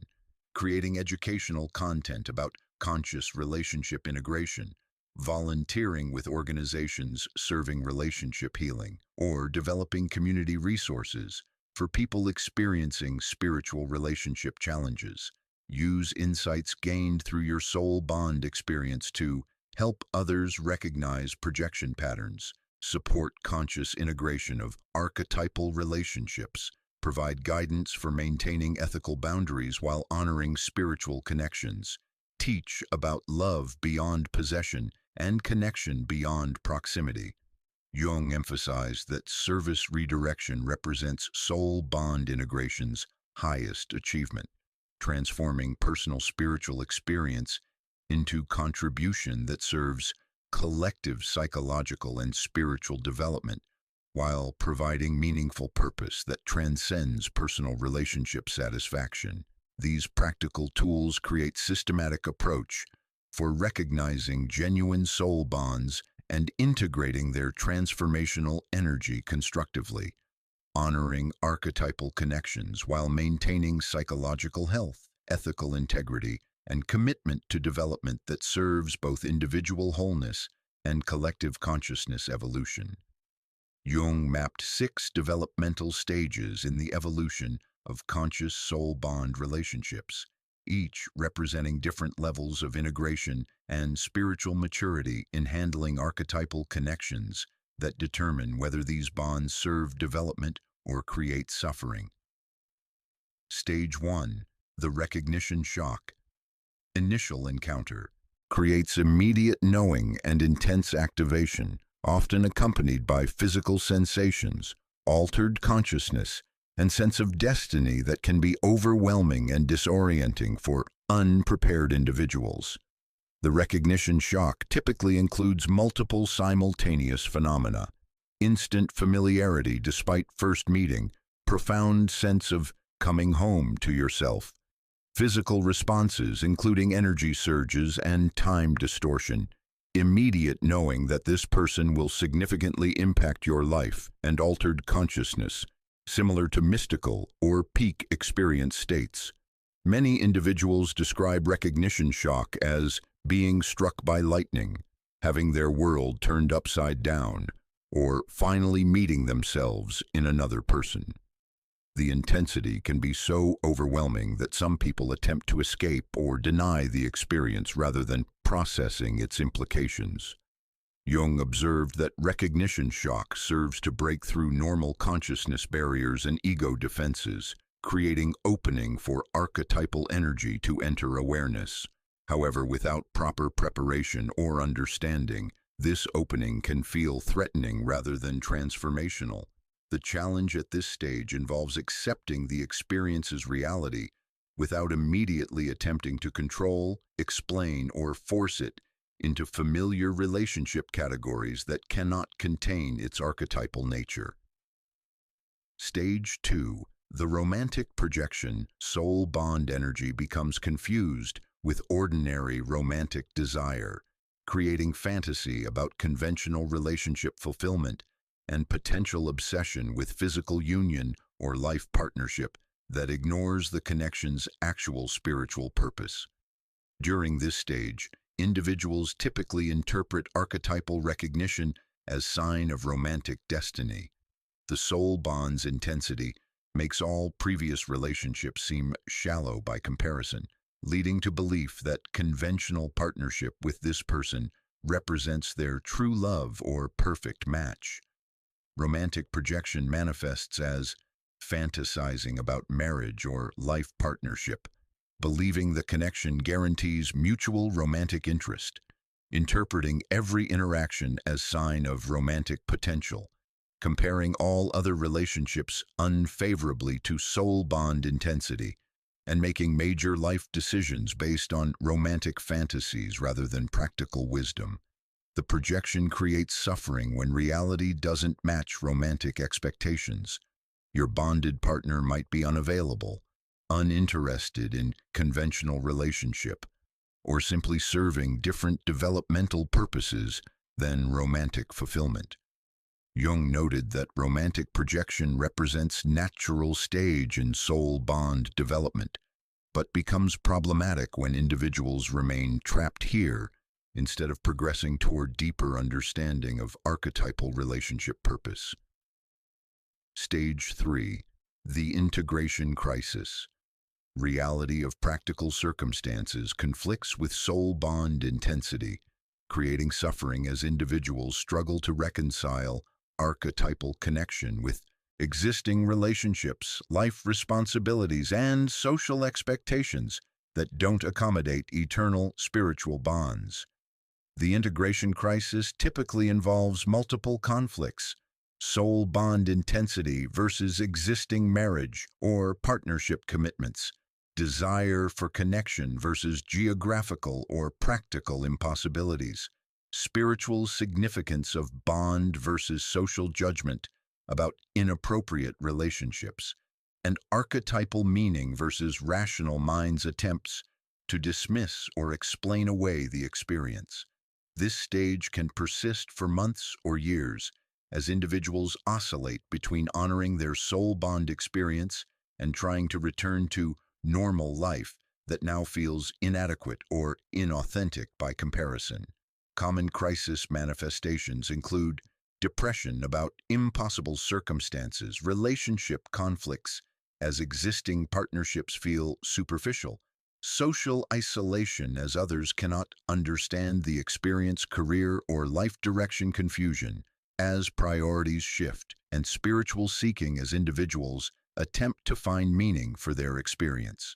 creating educational content about conscious relationship integration, volunteering with organizations serving relationship healing, or developing community resources for people experiencing spiritual relationship challenges. Use insights gained through your soul bond experience to help others recognize projection patterns, support conscious integration of archetypal relationships, provide guidance for maintaining ethical boundaries while honoring spiritual connections, teach about love beyond possession and connection beyond proximity. Jung emphasized that service redirection represents soul bond integration's highest achievement, transforming personal spiritual experience into contribution that serves collective psychological and spiritual development while providing meaningful purpose that transcends personal relationship satisfaction. These practical tools create systematic approach for recognizing genuine soul bonds and integrating their transformational energy constructively, honoring archetypal connections while maintaining psychological health, ethical integrity, and commitment to development that serves both individual wholeness and collective consciousness evolution. Jung mapped 6 developmental stages in the evolution of conscious soul bond relationships, each representing different levels of integration and spiritual maturity in handling archetypal connections that determine whether these bonds serve development or create suffering. Stage 1. The recognition shock. Initial encounter creates immediate knowing and intense activation, often accompanied by physical sensations, altered consciousness, and sense of destiny that can be overwhelming and disorienting for unprepared individuals. The recognition shock typically includes multiple simultaneous phenomena: instant familiarity despite first meeting, profound sense of coming home to yourself, physical responses including energy surges and time distortion, immediate knowing that this person will significantly impact your life, and altered consciousness, similar to mystical or peak experience states. Many individuals describe recognition shock as being struck by lightning, having their world turned upside down, or finally meeting themselves in another person. The intensity can be so overwhelming that some people attempt to escape or deny the experience rather than processing its implications. Jung observed that recognition shock serves to break through normal consciousness barriers and ego defenses, creating opening for archetypal energy to enter awareness. However, without proper preparation or understanding, This opening can feel threatening rather than transformational. The challenge at this stage involves accepting the experience's reality without immediately attempting to control, explain, or force it into familiar relationship categories that cannot contain its archetypal nature. Stage 2. The romantic projection, soul bond energy becomes confused with ordinary romantic desire, creating fantasy about conventional relationship fulfillment and potential obsession with physical union or life partnership that ignores the connection's actual spiritual purpose. During this stage, individuals typically interpret archetypal recognition as sign of romantic destiny. The soul bond's intensity makes all previous relationships seem shallow by comparison, leading to belief that conventional partnership with this person represents their true love or perfect match. Romantic projection manifests as fantasizing about marriage or life partnership, believing the connection guarantees mutual romantic interest, interpreting every interaction as sign of romantic potential, comparing all other relationships unfavorably to soul bond intensity, and making major life decisions based on romantic fantasies rather than practical wisdom. The projection creates suffering when reality doesn't match romantic expectations. Your bonded partner might be unavailable, uninterested in conventional relationship, or simply serving different developmental purposes than romantic fulfillment. Jung noted that romantic projection represents natural stage in soul bond development, but becomes problematic when individuals remain trapped here instead of progressing toward deeper understanding of archetypal relationship purpose. Stage 3. The integration crisis. Reality of practical circumstances conflicts with soul bond intensity, creating suffering as individuals struggle to reconcile archetypal connection with existing relationships, life responsibilities, and social expectations that don't accommodate eternal spiritual bonds. The integration crisis typically involves multiple conflicts: soul bond intensity versus existing marriage or partnership commitments, desire for connection versus geographical or practical impossibilities, spiritual significance of bond versus social judgment about inappropriate relationships, and archetypal meaning versus rational mind's attempts to dismiss or explain away the experience. This stage can persist for months or years as individuals oscillate between honoring their soul bond experience and trying to return to normal life that now feels inadequate or inauthentic by comparison. Common crisis manifestations include depression about impossible circumstances, relationship conflicts as existing partnerships feel superficial, social isolation as others cannot understand the experience, career or life direction confusion as priorities shift, and spiritual seeking as individuals attempt to find meaning for their experience.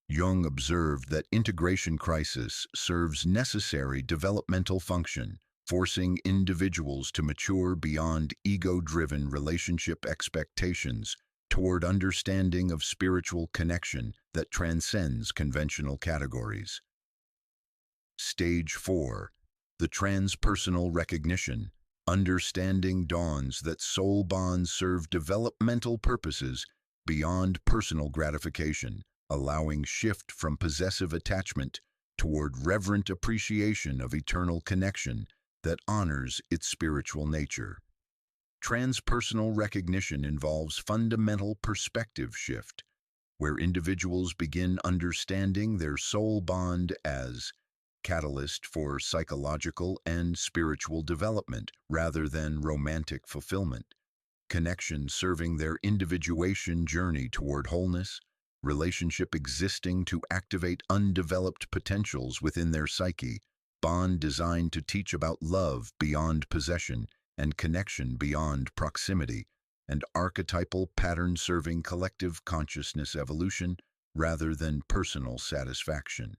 Jung observed that integration crisis serves necessary developmental function, forcing individuals to mature beyond ego-driven relationship expectations toward understanding of spiritual connection that transcends conventional categories. Stage 4. The transpersonal recognition. Understanding dawns that soul bonds serve developmental purposes beyond personal gratification, allowing shift from possessive attachment toward reverent appreciation of eternal connection that honors its spiritual nature. Transpersonal recognition involves fundamental perspective shift, where individuals begin understanding their soul bond as catalyst for psychological and spiritual development rather than romantic fulfillment, connection serving their individuation journey toward wholeness, relationship existing to activate undeveloped potentials within their psyche, bond designed to teach about love beyond possession and connection beyond proximity, and archetypal pattern serving collective consciousness evolution rather than personal satisfaction.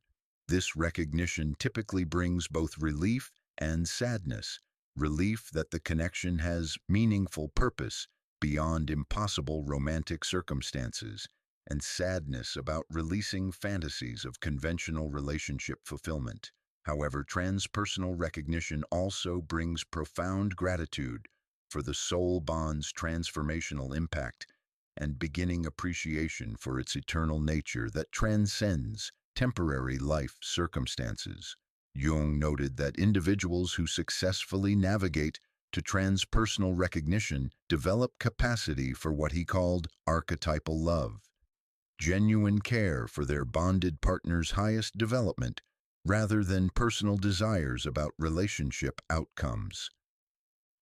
This recognition typically brings both relief and sadness, relief that the connection has meaningful purpose beyond impossible romantic circumstances, and sadness about releasing fantasies of conventional relationship fulfillment. However, transpersonal recognition also brings profound gratitude for the soul bond's transformational impact and beginning appreciation for its eternal nature that transcends temporary life circumstances. Jung noted that individuals who successfully navigate to transpersonal recognition develop capacity for what he called archetypal love, genuine care for their bonded partner's highest development rather than personal desires about relationship outcomes.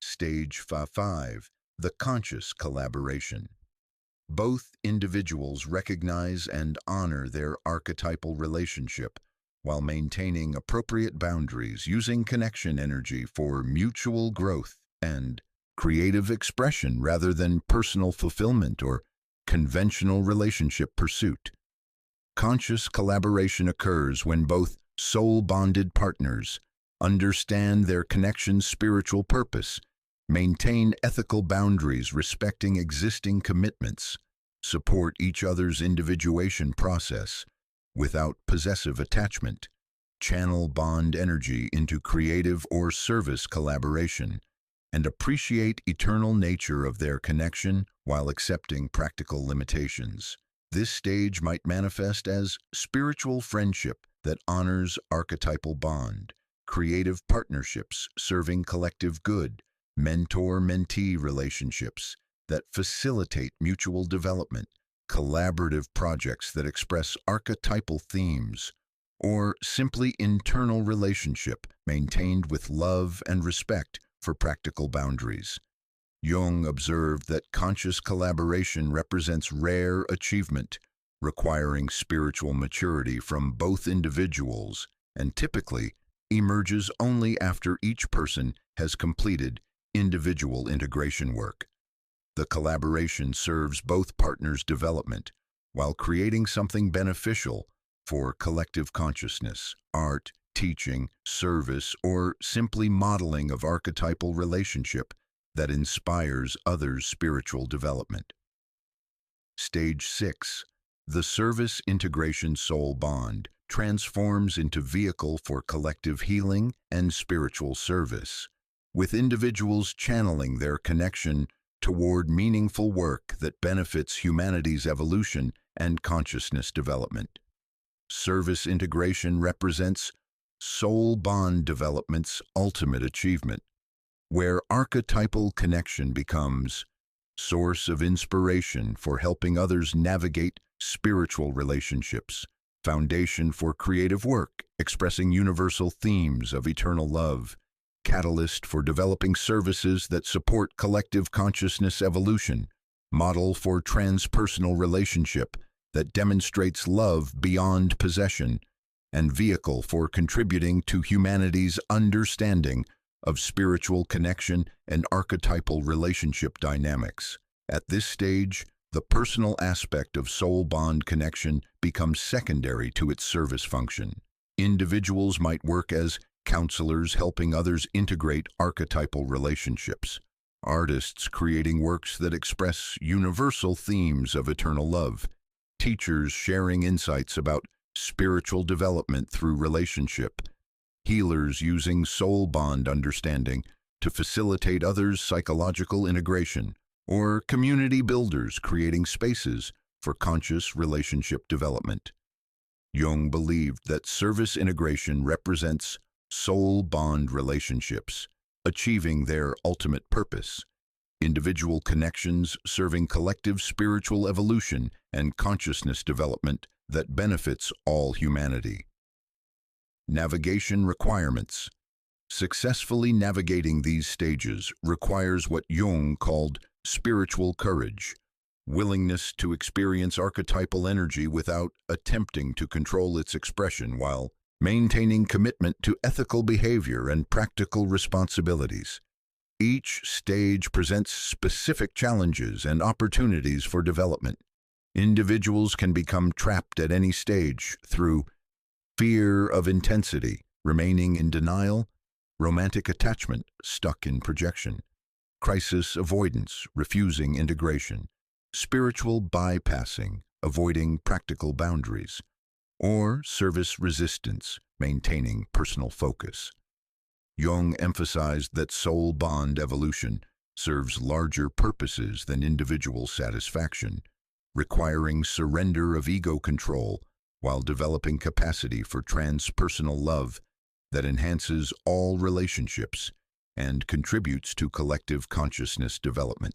Stage 5. The conscious collaboration. Both individuals recognize and honor their archetypal relationship while maintaining appropriate boundaries, using connection energy for mutual growth and creative expression rather than personal fulfillment or conventional relationship pursuit. Conscious collaboration occurs when both soul-bonded partners understand their connection's spiritual purpose, maintain ethical boundaries respecting existing commitments, support each other's individuation process without possessive attachment, channel bond energy into creative or service collaboration, and appreciate eternal nature of their connection while accepting practical limitations. This stage might manifest as spiritual friendship that honors archetypal bond, creative partnerships serving collective good, mentor-mentee relationships that facilitate mutual development, collaborative projects that express archetypal themes, or simply internal relationship maintained with love and respect for practical boundaries. Jung observed that conscious collaboration represents rare achievement, requiring spiritual maturity from both individuals, and typically emerges only after each person has completed individual integration work. The collaboration serves both partners' development while creating something beneficial for collective consciousness, art, teaching, service, or simply modeling of archetypal relationship that inspires others' spiritual development. Stage 6. The service integration soul bond transforms into vehicle for collective healing and spiritual service, with individuals channeling their connection toward meaningful work that benefits humanity's evolution and consciousness development. Service integration represents soul bond development's ultimate achievement, where archetypal connection becomes source of inspiration for helping others navigate spiritual relationships, foundation for creative work expressing universal themes of eternal love, catalyst for developing services that support collective consciousness evolution, model for transpersonal relationship that demonstrates love beyond possession, and vehicle for contributing to humanity's understanding of spiritual connection and archetypal relationship dynamics. At this stage, the personal aspect of soul bond connection becomes secondary to its service function. Individuals might work as counselors helping others integrate archetypal relationships, artists creating works that express universal themes of eternal love, teachers sharing insights about spiritual development through relationship, healers using soul bond understanding to facilitate others' psychological integration, or community builders creating spaces for conscious relationship development. Jung believed that service integration represents soul bond relationships, achieving their ultimate purpose, individual connections serving collective spiritual evolution and consciousness development that benefits all humanity. Navigation requirements. Successfully navigating these stages requires what Jung called spiritual courage, willingness to experience archetypal energy without attempting to control its expression while maintaining commitment to ethical behavior and practical responsibilities. Each stage presents specific challenges and opportunities for development. Individuals can become trapped at any stage through fear of intensity, remaining in denial, romantic attachment, stuck in projection, crisis avoidance, refusing integration, spiritual bypassing, avoiding practical boundaries, or service resistance, maintaining personal focus. Jung emphasized that soul bond evolution serves larger purposes than individual satisfaction, requiring surrender of ego control while developing capacity for transpersonal love that enhances all relationships and contributes to collective consciousness development.